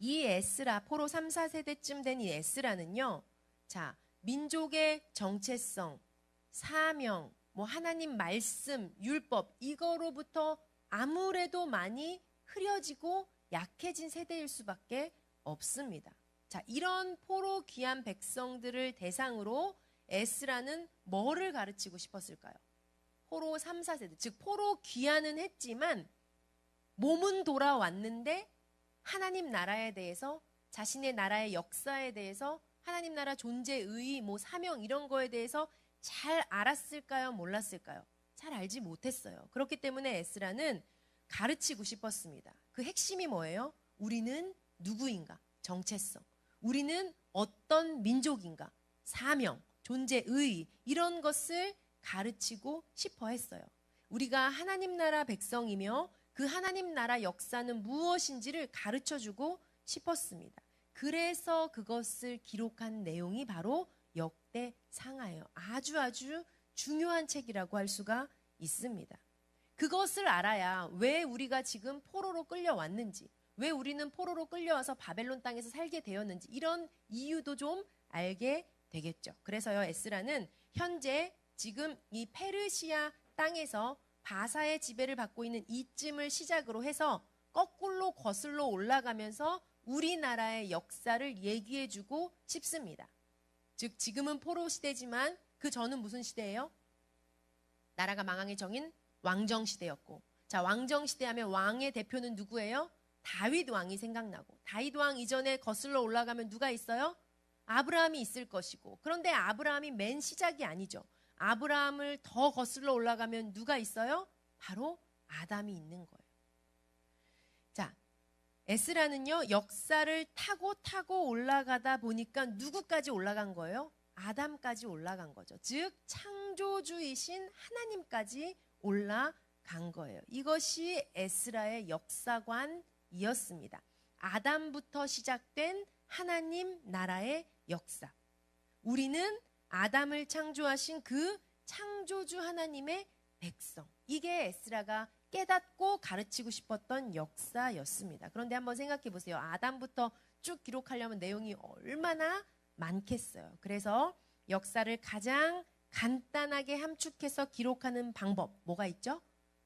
이 에스라 포로 3, 4세대쯤 된 이 에스라는요. 자, 민족의 정체성, 사명, 뭐 하나님 말씀, 율법 이거로부터 아무래도 많이 흐려지고 약해진 세대일 수밖에 없습니다. 자, 이런 포로 귀한 백성들을 대상으로 에스라는 뭐를 가르치고 싶었을까요? 포로 3, 4세대, 즉 포로 귀환은 했지만 몸은 돌아왔는데 하나님 나라에 대해서 자신의 나라의 역사에 대해서 하나님 나라 존재의 뭐 사명 이런 거에 대해서 잘 알았을까요? 몰랐을까요? 잘 알지 못했어요. 그렇기 때문에 에스라는 가르치고 싶었습니다. 그 핵심이 뭐예요? 우리는 누구인가? 정체성. 우리는 어떤 민족인가? 사명, 존재의 이런 것을 가르치고 싶어 했어요. 우리가 하나님 나라 백성이며 그 하나님 나라 역사는 무엇인지를 가르쳐주고 싶었습니다. 그래서 그것을 기록한 내용이 바로 역대상하예요. 아주 중요한 책이라고 할 수가 있습니다. 그것을 알아야 왜 우리가 지금 포로로 끌려왔는지, 왜 우리는 포로로 끌려와서 바벨론 땅에서 살게 되었는지 이런 이유도 좀 알게 되겠죠. 그래서요, 에스라는 현재 지금 이 페르시아 땅에서 바사의 지배를 받고 있는 이쯤을 시작으로 해서 거꾸로 거슬러 올라가면서 우리나라의 역사를 얘기해주고 싶습니다. 즉 지금은 포로 시대지만 그 전은 무슨 시대예요? 나라가 망하기 전인 왕정 시대였고, 자 왕정 시대 하면 왕의 대표는 누구예요? 다윗 왕이 생각나고, 다윗 왕 이전에 거슬러 올라가면 누가 있어요? 아브라함이 있을 것이고, 그런데 아브라함이 맨 시작이 아니죠. 아브라함을 더 거슬러 올라가면 누가 있어요? 바로 아담이 있는 거예요. 자, 에스라는요 역사를 타고 올라가다 보니까 누구까지 올라간 거예요? 아담까지 올라간 거죠. 즉 창조주이신 하나님까지 올라간 거예요. 이것이 에스라의 역사관이었습니다. 아담부터 시작된 하나님 나라의 역사. 우리는 아담을 창조하신 그 창조주 하나님의 백성. 이게 에스라가 깨닫고 가르치고 싶었던 역사였습니다. 그런데 한번 생각해 보세요. 아담부터 쭉 기록하려면 내용이 얼마나 많겠어요. 그래서 역사를 가장 간단하게 함축해서 기록하는 방법 뭐가 있죠?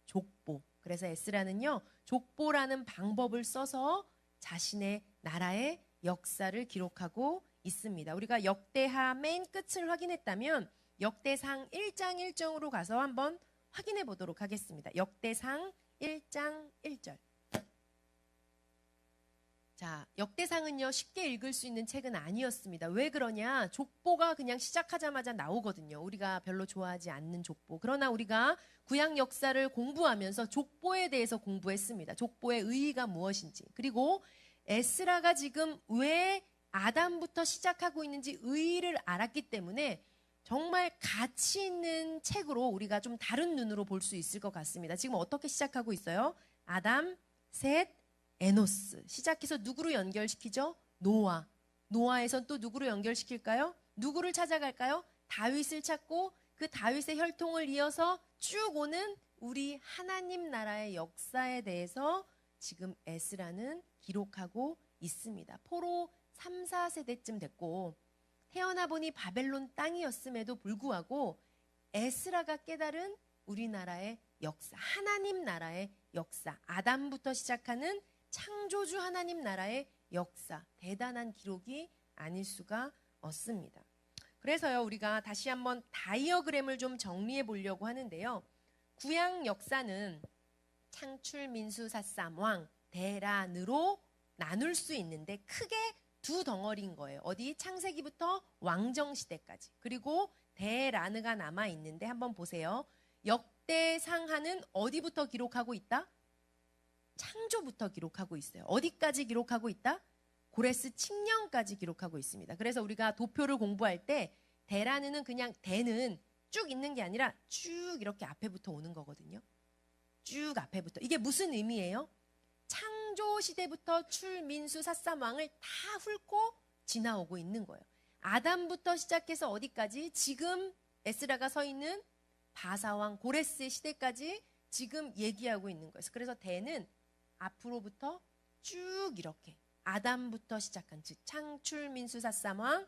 족보. 그래서 에스라는요 족보라는 방법을 써서 자신의 나라의 역사를 기록하고 있습니다. 우리가 역대하 맨 끝을 확인했다면 역대상 1장 1절로 가서 한번 확인해 보도록 하겠습니다. 역대상 1장 1절. 자, 역대상은요 쉽게 읽을 수 있는 책은 아니었습니다. 왜 그러냐? 족보가 그냥 시작하자마자 나오거든요. 우리가 별로 좋아하지 않는 족보. 그러나 우리가 구약 역사를 공부하면서 족보에 대해서 공부했습니다. 족보의 의의가 무엇인지. 그리고 에스라가 지금 왜 아담부터 시작하고 있는지 의의를 알았기 때문에 정말 가치 있는 책으로 우리가 좀 다른 눈으로 볼 수 있을 것 같습니다. 지금 어떻게 시작하고 있어요? 아담, 셋, 에노스. 시작해서 누구로 연결시키죠? 노아. 노아에선 또 누구로 연결시킬까요? 누구를 찾아갈까요? 다윗을 찾고 그 다윗의 혈통을 이어서 쭉 오는 우리 하나님 나라의 역사에 대해서 지금 에스라는 기록하고 있습니다. 포로 3, 4세대쯤 됐고 태어나 보니 바벨론 땅이었음에도 불구하고 에스라가 깨달은 우리나라의 역사, 하나님 나라의 역사, 아담부터 시작하는 창조주 하나님 나라의 역사, 대단한 기록이 아닐 수가 없습니다. 그래서요, 우리가 다시 한번 다이어그램을 좀 정리해 보려고 하는데요. 구약 역사는 창출, 민수, 사삼, 왕, 대란으로 나눌 수 있는데 크게 두 덩어리인 거예요. 어디? 창세기부터 왕정시대까지. 그리고 대란으가 남아있는데 한번 보세요. 역대상하는 어디부터 기록하고 있다? 창조부터 기록하고 있어요. 어디까지 기록하고 있다? 고레스 칙령까지 기록하고 있습니다. 그래서 우리가 도표를 공부할 때 대란은 그냥 대는 쭉 있는 게 아니라 쭉 이렇게 앞에부터 오는 거거든요. 쭉 앞에부터. 이게 무슨 의미예요? 창조 시대부터 출민수 사삼왕을 다 훑고 지나오고 있는 거예요. 아담부터 시작해서 어디까지? 지금 에스라가 서 있는 바사왕 고레스의 시대까지 지금 얘기하고 있는 거예요. 그래서 대는 앞으로부터 쭉 이렇게 아담부터 시작한 즉 창출 민수 사삼왕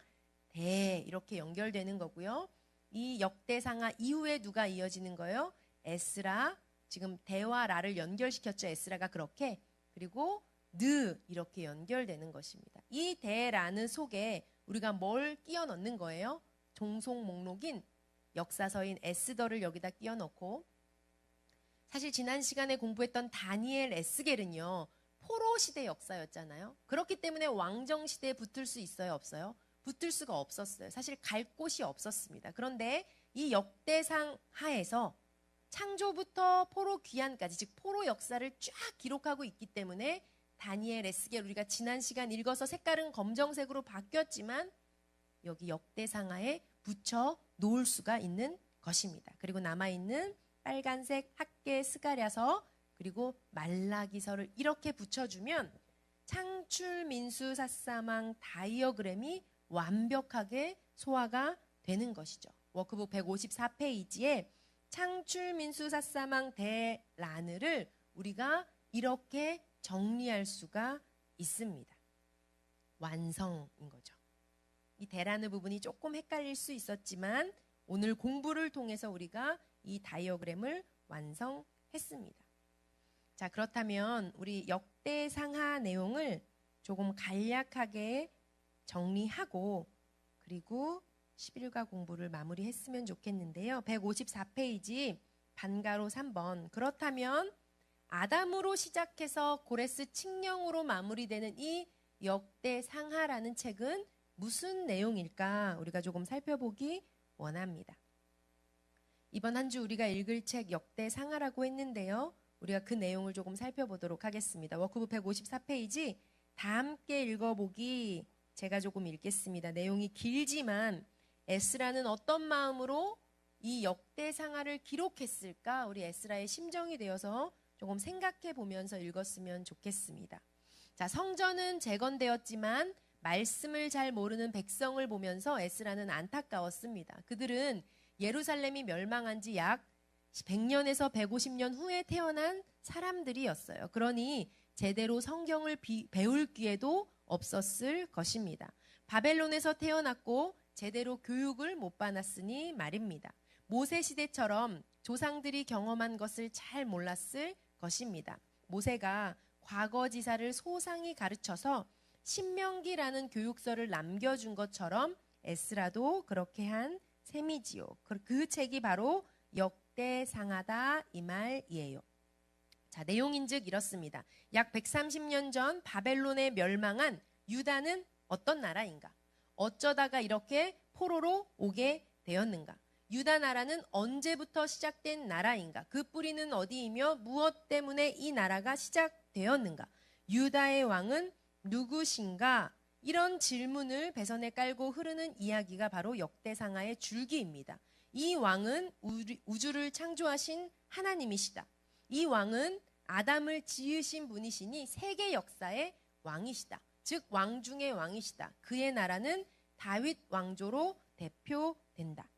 대 이렇게 연결되는 거고요. 이 역대상하 이후에 누가 이어지는 거예요? 에스라. 지금 대와 라를 연결시켰죠. 에스라가 그렇게. 그리고 느 이렇게 연결되는 것입니다. 이 대라는 속에 우리가 뭘 끼워 넣는 거예요? 종속 목록인 역사서인 에스더를 여기다 끼워 넣고 사실 지난 시간에 공부했던 다니엘 에스겔은요. 포로 시대 역사였잖아요. 그렇기 때문에 왕정 시대에 붙을 수 있어요? 없어요? 붙을 수가 없었어요. 사실 갈 곳이 없었습니다. 그런데 이 역대상 하에서 창조부터 포로 귀환까지 즉 포로 역사를 쫙 기록하고 있기 때문에 다니엘 에스겔 우리가 지난 시간 읽어서 색깔은 검정색으로 바뀌었지만 여기 역대상하에 붙여 놓을 수가 있는 것입니다. 그리고 남아있는 빨간색 학계 스가랴서 그리고 말라기서를 이렇게 붙여주면 창출 민수 사사망 다이어그램이 완벽하게 소화가 되는 것이죠. 워크북 154페이지에 창출 민수 사사망 대란을 우리가 이렇게 정리할 수가 있습니다. 완성인 거죠. 이 대란의 부분이 조금 헷갈릴 수 있었지만 오늘 공부를 통해서 우리가 이 다이어그램을 완성했습니다. 자, 그렇다면 우리 역대상하 내용을 조금 간략하게 정리하고 그리고 11과 공부를 마무리했으면 좋겠는데요. 154페이지 반가로 3번. 그렇다면 아담으로 시작해서 고레스 칙령으로 마무리되는 이 역대상하라는 책은 무슨 내용일까? 우리가 조금 살펴보기 원합니다. 이번 한 주 우리가 읽을 책 역대상하라고 했는데요. 우리가 그 내용을 조금 살펴보도록 하겠습니다. 워크북 154페이지 다 함께 읽어보기 제가 조금 읽겠습니다. 내용이 길지만 에스라는 어떤 마음으로 이 역대상하를 기록했을까? 우리 에스라의 심정이 되어서 조금 생각해 보면서 읽었으면 좋겠습니다. 자, 성전은 재건되었지만 말씀을 잘 모르는 백성을 보면서 에스라는 안타까웠습니다. 그들은 예루살렘이 멸망한 지 약 100년에서 150년 후에 태어난 사람들이었어요. 그러니 제대로 성경을 배울 기회도 없었을 것입니다. 바벨론에서 태어났고 제대로 교육을 못 받았으니 말입니다. 모세 시대처럼 조상들이 경험한 것을 잘 몰랐을 것입니다. 모세가 과거지사를 소상히 가르쳐서 신명기라는 교육서를 남겨준 것처럼 에스라도 그렇게 한 셈이지요. 그 책이 바로 역대상하다 이 말이에요. 자, 내용인즉 이렇습니다. 약 130년 전 바벨론에 멸망한 유다는 어떤 나라인가? 어쩌다가 이렇게 포로로 오게 되었는가? 유다 나라는 언제부터 시작된 나라인가? 그 뿌리는 어디이며 무엇 때문에 이 나라가 시작되었는가? 유다의 왕은 누구신가? 이런 질문을 배선에 깔고 흐르는 이야기가 바로 역대상하의 줄기입니다. 이 왕은 우주를 창조하신 하나님이시다. 이 왕은 아담을 지으신 분이시니 세계 역사의 왕이시다. 즉 왕 중의 왕이시다. 그의 나라는 다윗 왕조로 대표된다.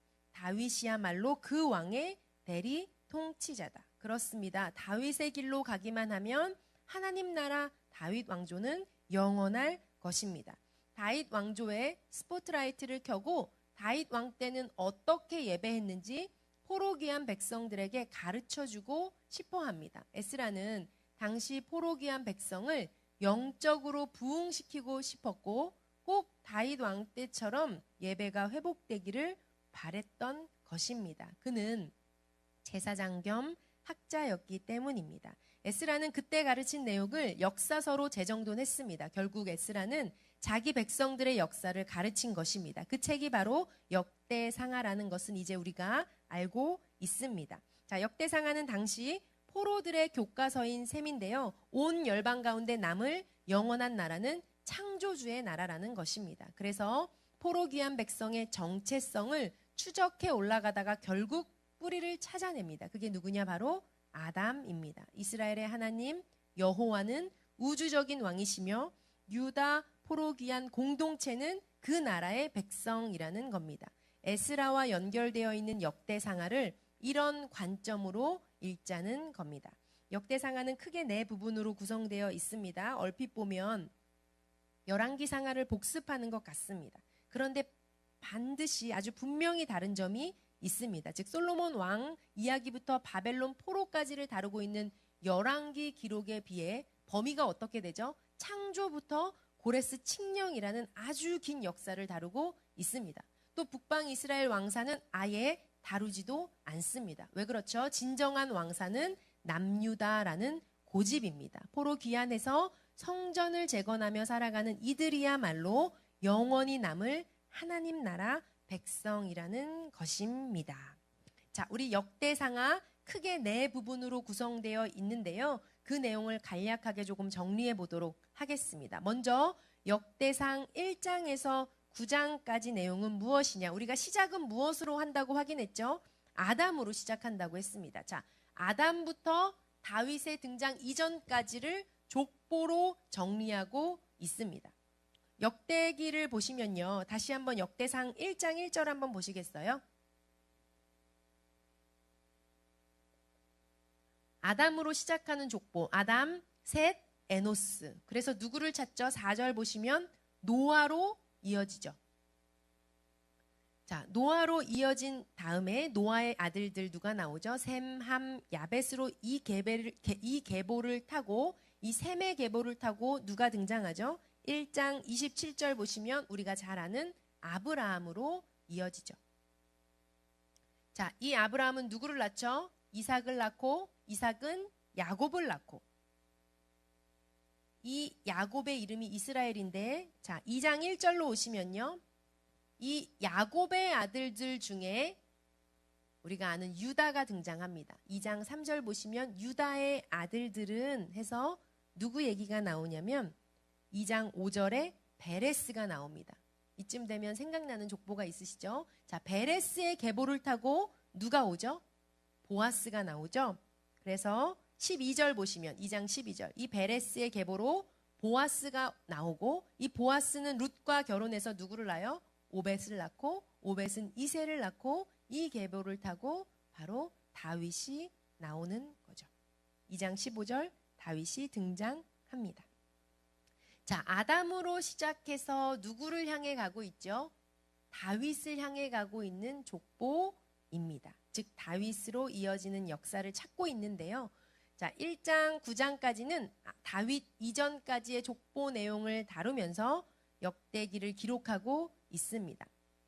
다윗이야말로 그 왕의 대리 통치자다. 그렇습니다. 다윗의 길로 가기만 하면 하나님 나라 다윗 왕조는 영원할 것입니다. 다윗 왕조의 스포트라이트를 켜고 다윗 왕 때는 어떻게 예배했는지 포로기한 백성들에게 가르쳐주고 싶어합니다. 에스라는 당시 포로기한 백성을 영적으로 부흥시키고 싶었고 꼭 다윗 왕 때처럼 예배가 회복되기를 바랬던 것입니다. 그는 제사장 겸 학자였기 때문입니다. 에스라는 그때 가르친 내용을 역사서로 재정돈했습니다. 결국 에스라는 자기 백성들의 역사를 가르친 것입니다. 그 책이 바로 역대상하라는 것은 이제 우리가 알고 있습니다. 자, 역대상하는 당시 포로들의 교과서인 셈인데요. 온 열방 가운데 남을 영원한 나라는 창조주의 나라라는 것입니다. 그래서 포로 귀한 백성의 정체성을 추적해 올라가다가 결국 뿌리를 찾아냅니다. 그게 누구냐? 바로 아담입니다. 이스라엘의 하나님 여호와는 우주적인 왕이시며 유다 포로 귀한 공동체는 그 나라의 백성이라는 겁니다. 에스라와 연결되어 있는 역대상하를 이런 관점으로 읽자는 겁니다. 역대상하는 크게 네 부분으로 구성되어 있습니다. 얼핏 보면 열왕기상하를 복습하는 것 같습니다. 그런데 반드시 아주 분명히 다른 점이 있습니다. 즉 솔로몬 왕 이야기부터 바벨론 포로까지를 다루고 있는 열왕기 기록에 비해 범위가 어떻게 되죠? 창조부터 고레스 칙령이라는 아주 긴 역사를 다루고 있습니다. 또 북방 이스라엘 왕사는 아예 다루지도 않습니다. 왜 그렇죠? 진정한 왕사는 남유다라는 고집입니다. 포로 귀환해서 성전을 재건하며 살아가는 이들이야말로 영원히 남을 하나님 나라 백성이라는 것입니다. 자, 우리 역대상하 크게 네 부분으로 구성되어 있는데요. 그 내용을 간략하게 조금 정리해 보도록 하겠습니다. 먼저 역대상 1장에서 9장까지 내용은 무엇이냐? 우리가 시작은 무엇으로 한다고 확인했죠? 아담으로 시작한다고 했습니다. 자, 아담부터 다윗의 등장 이전까지를 족보로 정리하고 있습니다. 역대기를 보시면요. 다시 한번 역대상 1장 1절 한번 보시겠어요? 아담으로 시작하는 족보. 아담, 셋, 에노스. 그래서 누구를 찾죠? 4절 보시면 노아로 이어지죠. 자, 노아로 이어진 다음에 노아의 아들들 누가 나오죠? 셈, 함, 야벳으로 이 계보를 타고 이 셈의 계보를 타고 누가 등장하죠? 1장 27절 보시면 우리가 잘 아는 아브라함으로 이어지죠. 자, 이 아브라함은 누구를 낳죠? 이삭을 낳고 이삭은 야곱을 낳고 이 야곱의 이름이 이스라엘인데 자, 2장 1절로 오시면요. 이 야곱의 아들들 중에 우리가 아는 유다가 등장합니다. 2장 3절 보시면 유다의 아들들은 해서 누구 얘기가 나오냐면 2장 5절에 베레스가 나옵니다. 이쯤 되면 생각나는 족보가 있으시죠? 자, 베레스의 계보를 타고 누가 오죠? 보아스가 나오죠? 그래서 12절 보시면 2장 12절 이 베레스의 계보로 보아스가 나오고 이 보아스는 룻과 결혼해서 누구를 낳아요? 오벳을 낳고 오벳은 이새를 낳고 이 계보를 타고 바로 다윗이 나오는 거죠. 2장 15절 다윗이 등장합니다. 자, 아담으로 시작해서 누구를 향해 가고 있죠? 다윗을 향해 가고 있는 족보입니다. 즉 다윗으로 이어지는 역사를 찾고 있는데요. 자, 1장 9장까지는 다윗 이전까지의 족보 내용을 다루면서 역대기를 기록하고 있습니다.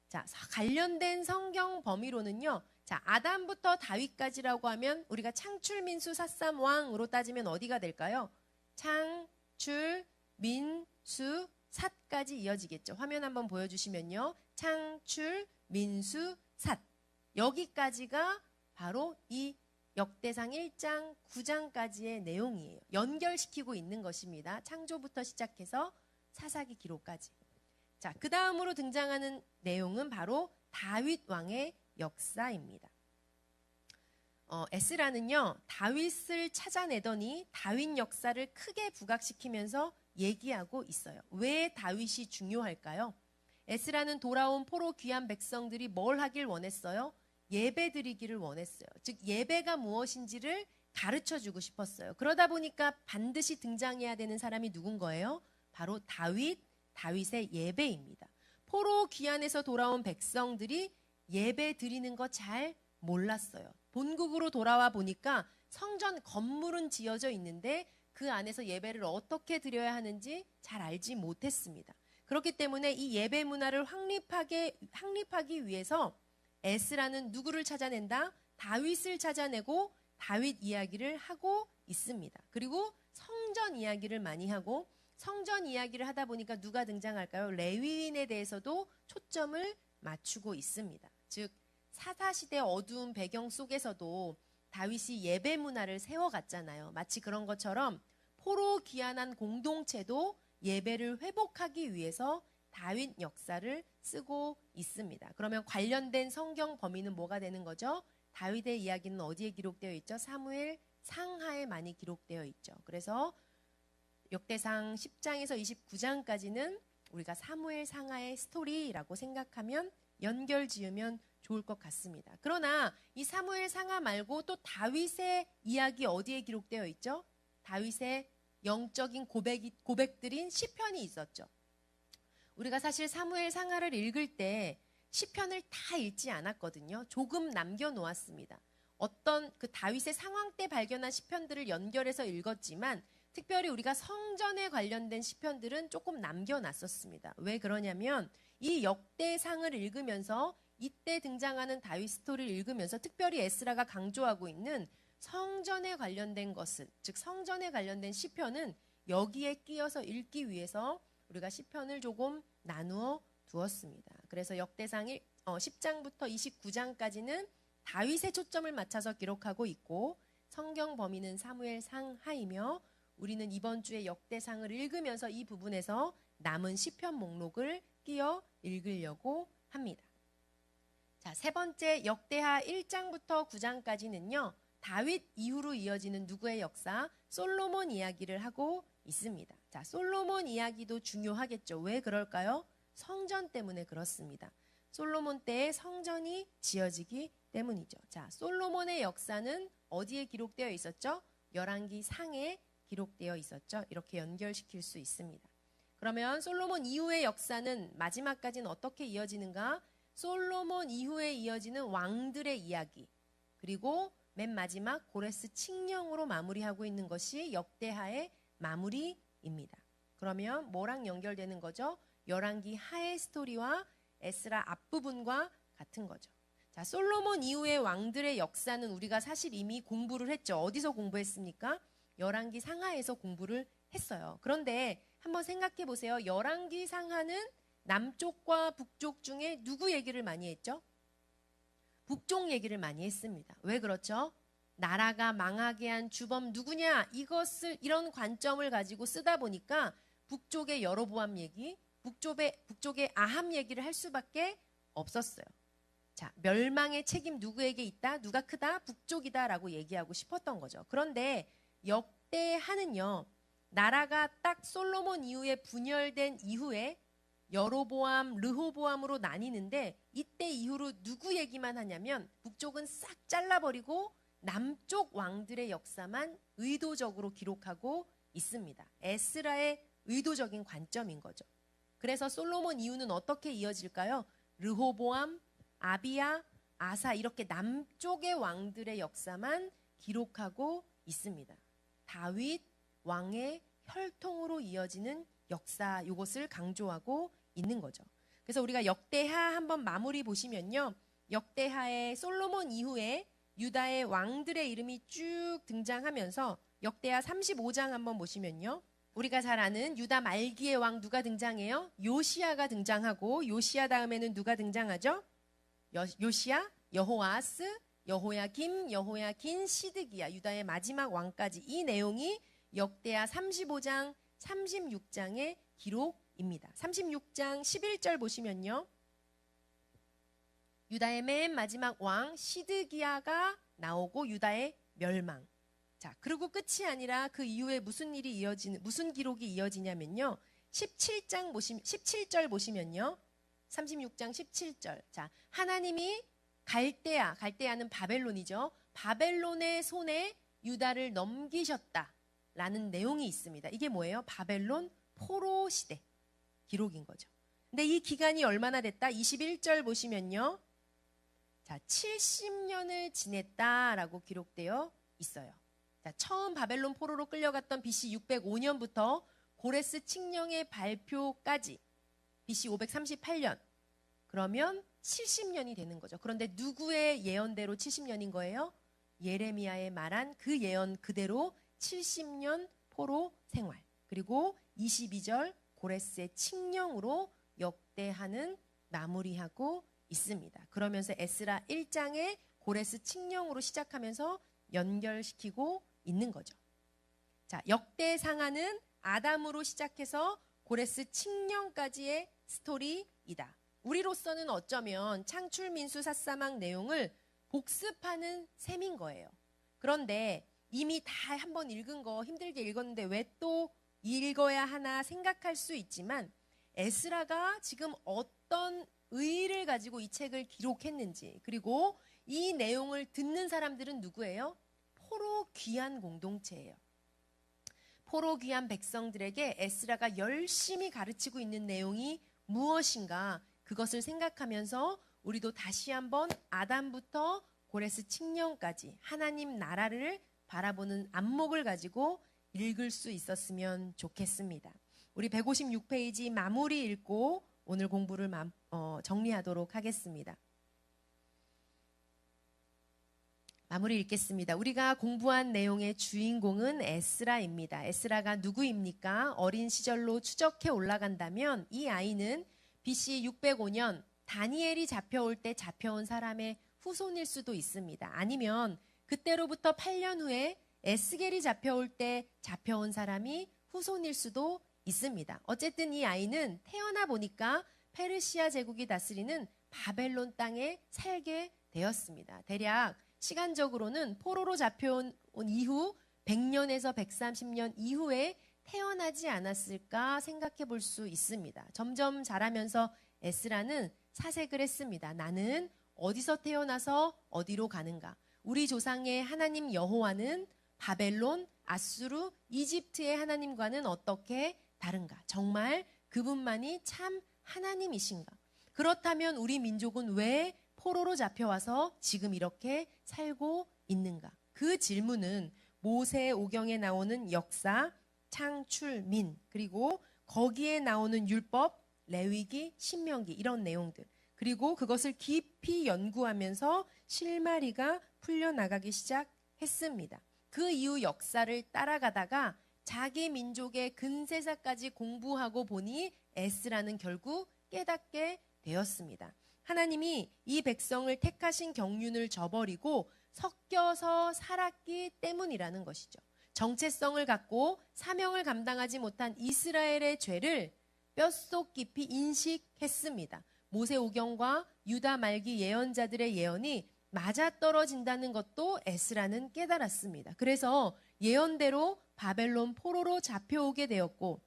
자, 관련된 성경 범위로는요. 자, 아담부터 다윗까지라고 하면 우리가 창출 민수 사삼왕으로 따지면 어디가 될까요? 창출 민수 삿까지 이어지겠죠. 화면 한번 보여주시면요. 창출 민수 삿 여기까지가 바로 이 역대상 1장 9장까지의 내용이에요. 연결시키고 있는 것입니다. 창조부터 시작해서 사사기 기록까지. 자, 그 다음으로 등장하는 내용은 바로 다윗 왕의 역사입니다. 에스라는요, 다윗을 찾아내더니 다윗 역사를 크게 부각시키면서 얘기하고 있어요. 왜 다윗이 중요할까요? 에스라는 돌아온 포로 귀한 백성들이 뭘 하길 원했어요? 예배 드리기를 원했어요. 즉 예배가 무엇인지를 가르쳐 주고 싶었어요. 그러다 보니까 반드시 등장해야 되는 사람이 누군 거예요? 바로 다윗의 예배입니다. 포로 귀환에서 돌아온 백성들이 예배 드리는 거 잘 몰랐어요. 본국으로 돌아와 보니까 성전 건물은 지어져 있는데 그 안에서 예배를 어떻게 드려야 하는지 잘 알지 못했습니다. 그렇기 때문에 이 예배 문화를 확립하기 위해서 에스라는 누구를 찾아낸다? 다윗을 찾아내고 다윗 이야기를 하고 있습니다. 그리고 성전 이야기를 많이 하고 성전 이야기를 하다 보니까 누가 등장할까요? 레위인에 대해서도 초점을 맞추고 있습니다. 즉 사사시대 어두운 배경 속에서도 다윗이 예배 문화를 세워갔잖아요. 마치 그런 것처럼 포로 귀환한 공동체도 예배를 회복하기 위해서 다윗 역사를 쓰고 있습니다. 그러면 관련된 성경 범위는 뭐가 되는 거죠? 다윗의 이야기는 어디에 기록되어 있죠? 사무엘 상하에 많이 기록되어 있죠. 그래서 역대상 10장에서 29장까지는 우리가 사무엘 상하의 스토리라고 생각하면 연결 지으면 좋을 것 같습니다. 그러나 이 사무엘 상하 말고 또 다윗의 이야기 어디에 기록되어 있죠? 다윗의 영적인 고백들인 시편이 있었죠. 우리가 사실 사무엘 상하를 읽을 때 시편을 다 읽지 않았거든요. 조금 남겨놓았습니다. 어떤 그 다윗의 상황 때 발견한 시편들을 연결해서 읽었지만 특별히 우리가 성전에 관련된 시편들은 조금 남겨놨었습니다. 왜 그러냐면 이 역대상을 읽으면서 이때 등장하는 다윗 스토리를 읽으면서 특별히 에스라가 강조하고 있는 성전에 관련된 것은, 즉 성전에 관련된 시편은 여기에 끼어서 읽기 위해서 우리가 시편을 조금 나누어 두었습니다. 그래서 역대상 10장부터 29장까지는 다윗의 초점을 맞춰서 기록하고 있고 성경 범위는 사무엘 상하이며 우리는 이번 주에 역대상을 읽으면서 이 부분에서 남은 시편 목록을 끼어 읽으려고 합니다. 자, 세 번째 역대하 1장부터 9장까지는요. 다윗 이후로 이어지는 누구의 역사? 솔로몬 이야기를 하고 있습니다. 자, 솔로몬 이야기도 중요하겠죠. 왜 그럴까요? 성전 때문에 그렇습니다. 솔로몬 때에 성전이 지어지기 때문이죠. 자, 솔로몬의 역사는 어디에 기록되어 있었죠? 열왕기 상에 기록되어 있었죠. 이렇게 연결시킬 수 있습니다. 그러면 솔로몬 이후의 역사는 마지막까지는 어떻게 이어지는가? 솔로몬 이후에 이어지는 왕들의 이야기, 그리고 맨 마지막 고레스 칙령으로 마무리하고 있는 것이 역대하의 마무리입니다. 그러면 뭐랑 연결되는 거죠? 열왕기 하의 스토리와 에스라 앞부분과 같은 거죠. 자, 솔로몬 이후의 왕들의 역사는 우리가 사실 이미 공부를 했죠. 어디서 공부했습니까? 열왕기 상하에서 공부를 했어요. 그런데 한번 생각해 보세요. 열왕기 상하는 남쪽과 북쪽 중에 누구 얘기를 많이 했죠? 북쪽 얘기를 많이 했습니다. 왜 그렇죠? 나라가 망하게 한 주범 누구냐? 이런 관점을 가지고 쓰다 보니까 북쪽의 여로보암 얘기, 북쪽의 아합 얘기를 할 수밖에 없었어요. 자, 멸망의 책임 누구에게 있다? 누가 크다? 북쪽이다라고 얘기하고 싶었던 거죠. 그런데 역대하는요, 나라가 딱 솔로몬 이후에 분열된 이후에 여로보암, 르호보암으로 나뉘는데 이때 이후로 누구 얘기만 하냐면 북쪽은 싹 잘라버리고 남쪽 왕들의 역사만 의도적으로 기록하고 있습니다. 에스라의 의도적인 관점인 거죠. 그래서 솔로몬 이후는 어떻게 이어질까요? 르호보암, 아비야, 아사 이렇게 남쪽의 왕들의 역사만 기록하고 있습니다. 다윗 왕의 혈통으로 이어지는 역사, 이것을 강조하고 있는 거죠. 그래서 우리가 역대하 한번 마무리 보시면요. 역대하의 솔로몬 이후에 유다의 왕들의 이름이 쭉 등장하면서 역대하 35장 한번 보시면요. 우리가 잘 아는 유다 말기의 왕 누가 등장해요? 요시야가 등장하고 요시야 다음에는 누가 등장하죠? 요시야, 여호아스, 여호야김, 여호야긴, 시드기야, 유다의 마지막 왕까지 이 내용이 역대하 35장, 36장의 기록입니다. 36장 11절 보시면요. 유다의 맨 마지막 왕 시드기야가 나오고 유다의 멸망. 자, 그리고 끝이 아니라 그 이후에 무슨 기록이 이어지냐면요. 17절 보시면요. 36장 17절. 자, 하나님이 갈대아는 바벨론이죠. 바벨론의 손에 유다를 넘기셨다라는 내용이 있습니다. 이게 뭐예요? 바벨론 포로 시대 기록인 거죠. 근데 이 기간이 얼마나 됐다? 21절 보시면요. 자, 70년을 지냈다라고 기록되어 있어요. 자, 처음 바벨론 포로로 끌려갔던 BC 605년부터 고레스 칙령의 발표까지 BC 538년. 그러면 70년이 되는 거죠. 그런데 누구의 예언대로 70년인 거예요? 예레미야의 말한 그 예언 그대로 70년 포로 생활. 그리고 22절 고레스의 칙령으로 역대하는 마무리하고 있습니다. 그러면서 에스라 1장에 고레스 칙령으로 시작하면서 연결시키고 있는 거죠. 자, 역대상하는 아담으로 시작해서 고레스 칙령까지의 스토리이다. 우리로서는 어쩌면 창출민수 삿사막 내용을 복습하는 셈인 거예요. 그런데 이미 다 한번 읽은 거 힘들게 읽었는데 왜 또 읽어야 하나 생각할 수 있지만 에스라가 지금 어떤 의의를 가지고 이 책을 기록했는지, 그리고 이 내용을 듣는 사람들은 누구예요? 포로 귀한 공동체예요. 포로 귀한 백성들에게 에스라가 열심히 가르치고 있는 내용이 무엇인가, 그것을 생각하면서 우리도 다시 한번 아담부터 고레스 칙령까지 하나님 나라를 바라보는 안목을 가지고 읽을 수 있었으면 좋겠습니다. 우리 156페이지 마무리 읽고 오늘 공부를 정리하도록 하겠습니다. 마무리 읽겠습니다. 우리가 공부한 내용의 주인공은 에스라입니다. 에스라가 누구입니까? 어린 시절로 추적해 올라간다면 이 아이는 BC 605년 다니엘이 잡혀올 때 잡혀온 사람의 후손일 수도 있습니다. 아니면 그때로부터 8년 후에 에스겔이 잡혀올 때 잡혀온 사람이 후손일 수도 있습니다. 어쨌든 이 아이는 태어나 보니까 페르시아 제국이 다스리는 바벨론 땅에 살게 되었습니다. 대략 시간적으로는 포로로 잡혀온 이후 100년에서 130년 이후에 태어나지 않았을까 생각해 볼 수 있습니다. 점점 자라면서 에스라는 사색을 했습니다. 나는 어디서 태어나서 어디로 가는가? 우리 조상의 하나님 여호와는 바벨론, 아수르, 이집트의 하나님과는 어떻게 다른가? 정말 그분만이 참 하나님이신가? 그렇다면 우리 민족은 왜 포로로 잡혀와서 지금 이렇게 살고 있는가? 그 질문은 모세 오경에 나오는 역사, 창출민, 그리고 거기에 나오는 율법, 레위기, 신명기 이런 내용들, 그리고 그것을 깊이 연구하면서 실마리가 풀려나가기 시작했습니다. 그 이후 역사를 따라가다가 자기 민족의 근세사까지 공부하고 보니 에스라는 결국 깨닫게 되었습니다. 하나님이 이 백성을 택하신 경륜을 저버리고 섞여서 살았기 때문이라는 것이죠. 정체성을 갖고 사명을 감당하지 못한 이스라엘의 죄를 뼛속 깊이 인식했습니다. 모세오경과 유다 말기 예언자들의 예언이 맞아떨어진다는 것도 에스라는 깨달았습니다. 그래서 예언대로 바벨론 포로로 잡혀오게 되었고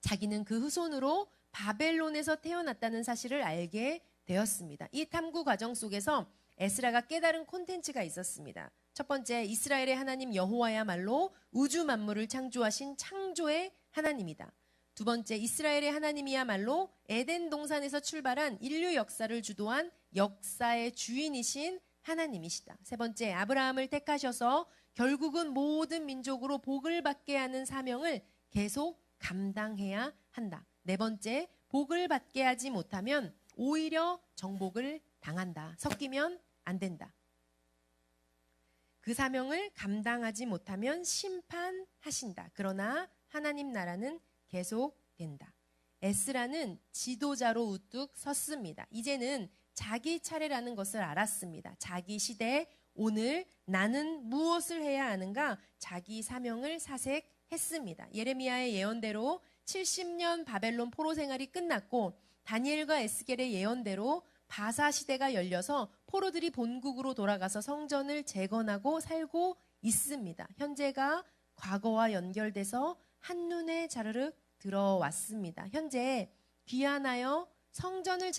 자기는 그 후손으로 바벨론에서 태어났다는 사실을 알게 되었습니다. 이 탐구 과정 속에서 에스라가 깨달은 콘텐츠가 있었습니다. 첫 번째, 이스라엘의 하나님 여호와야말로 우주 만물을 창조하신 창조의 하나님이다. 두 번째, 이스라엘의 하나님이야말로 에덴 동산에서 출발한 인류 역사를 주도한 역사의 주인이신 하나님이시다. 세 번째, 아브라함을 택하셔서 결국은 모든 민족으로 복을 받게 하는 사명을 계속 감당해야 한다. 네 번째, 복을 받게 하지 못하면 오히려 정복을 당한다. 섞이면 안 된다. 그 사명을 감당하지 못하면 심판하신다. 그러나 하나님 나라는 계속된다. 에스라는 지도자로 우뚝 섰습니다. 이제는 자기 차례라는 것을 알았습니다. 자기 시대, 오늘 나는 무엇을 해야 하는가? 자기 사명을 사색했습니다. 예레미야의 예언대로 70년 바벨론 포로 생활이 끝났고 다니엘과 에스겔의 예언대로 바사 시대가 열려서 포로들이 본국으로 돌아가서 성전을 재건하고 살고 있습니다. 현재가 과거와 연결돼서 한눈에 자르륵 들어왔습니다. 현재 귀환하여 성전을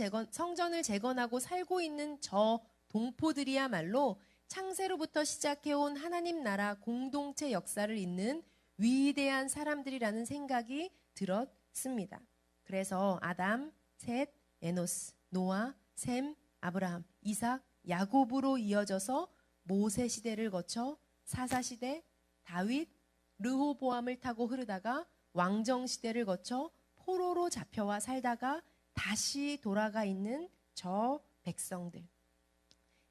재건하고 살고 있는 저 동포들이야말로 창세로부터 시작해온 하나님 나라 공동체 역사를 잇는 위대한 사람들이라는 생각이 들었습니다. 그래서 아담, 셋, 에노스, 노아, 셈, 아브라함, 이삭, 야곱으로 이어져서 모세 시대를 거쳐 사사 시대, 다윗, 르호보암을 타고 흐르다가 왕정 시대를 거쳐 포로로 잡혀와 살다가 다시 돌아가 있는 저 백성들.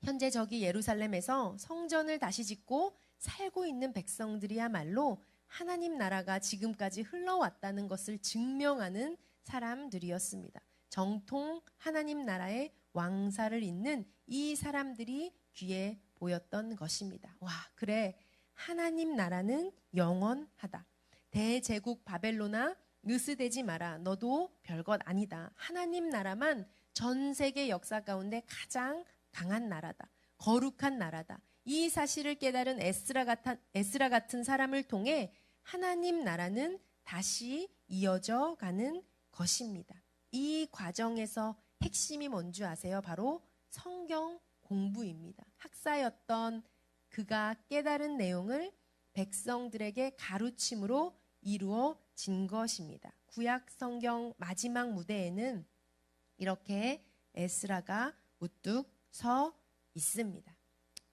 현재 저기 예루살렘에서 성전을 다시 짓고 살고 있는 백성들이야말로 하나님 나라가 지금까지 흘러왔다는 것을 증명하는 사람들이었습니다. 정통 하나님 나라의 왕사를 잇는 이 사람들이 귀에 보였던 것입니다. 와, 그래. 하나님 나라는 영원하다. 대제국 바벨론아, 느스대지 마라. 너도 별것 아니다. 하나님 나라만 전 세계 역사 가운데 가장 강한 나라다. 거룩한 나라다. 이 사실을 깨달은 에스라 같은 사람을 통해 하나님 나라는 다시 이어져 가는 것입니다. 이 과정에서 핵심이 뭔지 아세요? 바로 성경 공부입니다. 학사였던 그가 깨달은 내용을 백성들에게 가르침으로 이루어진 것입니다. 구약 성경 마지막 무대에는 이렇게 에스라가 우뚝 서 있습니다.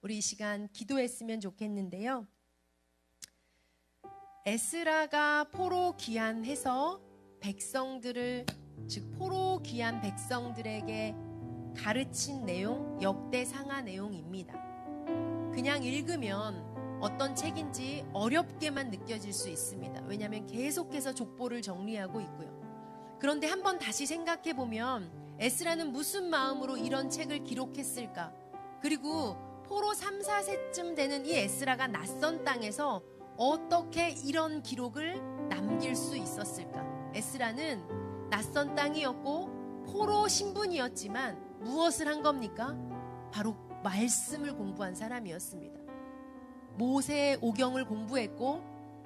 우리 이 시간 기도했으면 좋겠는데요. 에스라가 포로 귀환해서 백성들을, 즉 포로 귀한 백성들에게 가르친 내용, 역대상하 내용입니다. 그냥 읽으면 어떤 책인지 어렵게만 느껴질 수 있습니다. 왜냐하면 계속해서 족보를 정리하고 있고요. 그런데 한번 다시 생각해 보면 에스라는 무슨 마음으로 이런 책을 기록했을까? 그리고 포로 3, 4세쯤 되는 이 에스라가 낯선 땅에서 어떻게 이런 기록을 남길 수 있었을까? 에스라는 낯선 땅이었고 포로 신분이었지만 무엇을 한 겁니까? 바로 말씀을 공부한 사람이었습니다. 모세의 오경을 공부했고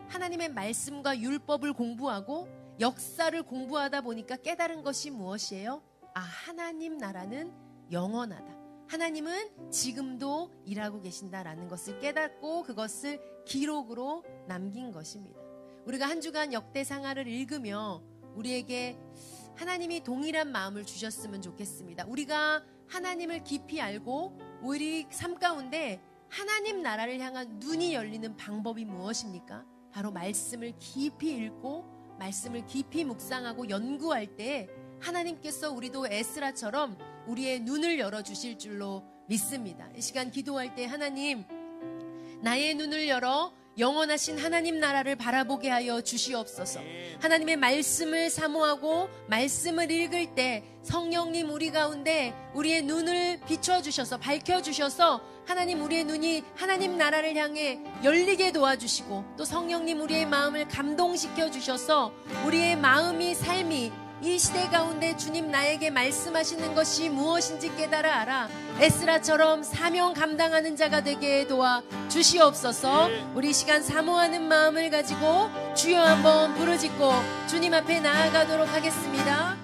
하나님의 말씀과 율법을 공부하고 역사를 공부하다 보니까 깨달은 것이 무엇이에요? 아, 하나님 나라는 영원하다. 하나님은 지금도 일하고 계신다라는 것을 깨닫고 그것을 기록으로 남긴 것입니다. 우리가 한 주간 역대상하를 읽으며 우리에게 하나님이 동일한 마음을 주셨으면 좋겠습니다. 우리가 하나님을 깊이 알고 우리 삶 가운데 하나님 나라를 향한 눈이 열리는 방법이 무엇입니까? 바로 말씀을 깊이 읽고 말씀을 깊이 묵상하고 연구할 때 하나님께서 우리도 에스라처럼 우리의 눈을 열어주실 줄로 믿습니다. 이 시간 기도할 때 하나님, 나의 눈을 열어 영원하신 하나님 나라를 바라보게 하여 주시옵소서. 하나님의 말씀을 사모하고 말씀을 읽을 때 성령님 우리 가운데 우리의 눈을 비춰주셔서 밝혀주셔서 하나님 우리의 눈이 하나님 나라를 향해 열리게 도와주시고 또 성령님 우리의 마음을 감동시켜 주셔서 우리의 마음이 삶이 이 시대 가운데 주님 나에게 말씀하시는 것이 무엇인지 깨달아 알아 에스라처럼 사명 감당하는 자가 되게 도와 주시옵소서. 우리 시간 사모하는 마음을 가지고 주여 한번 부르짖고 주님 앞에 나아가도록 하겠습니다.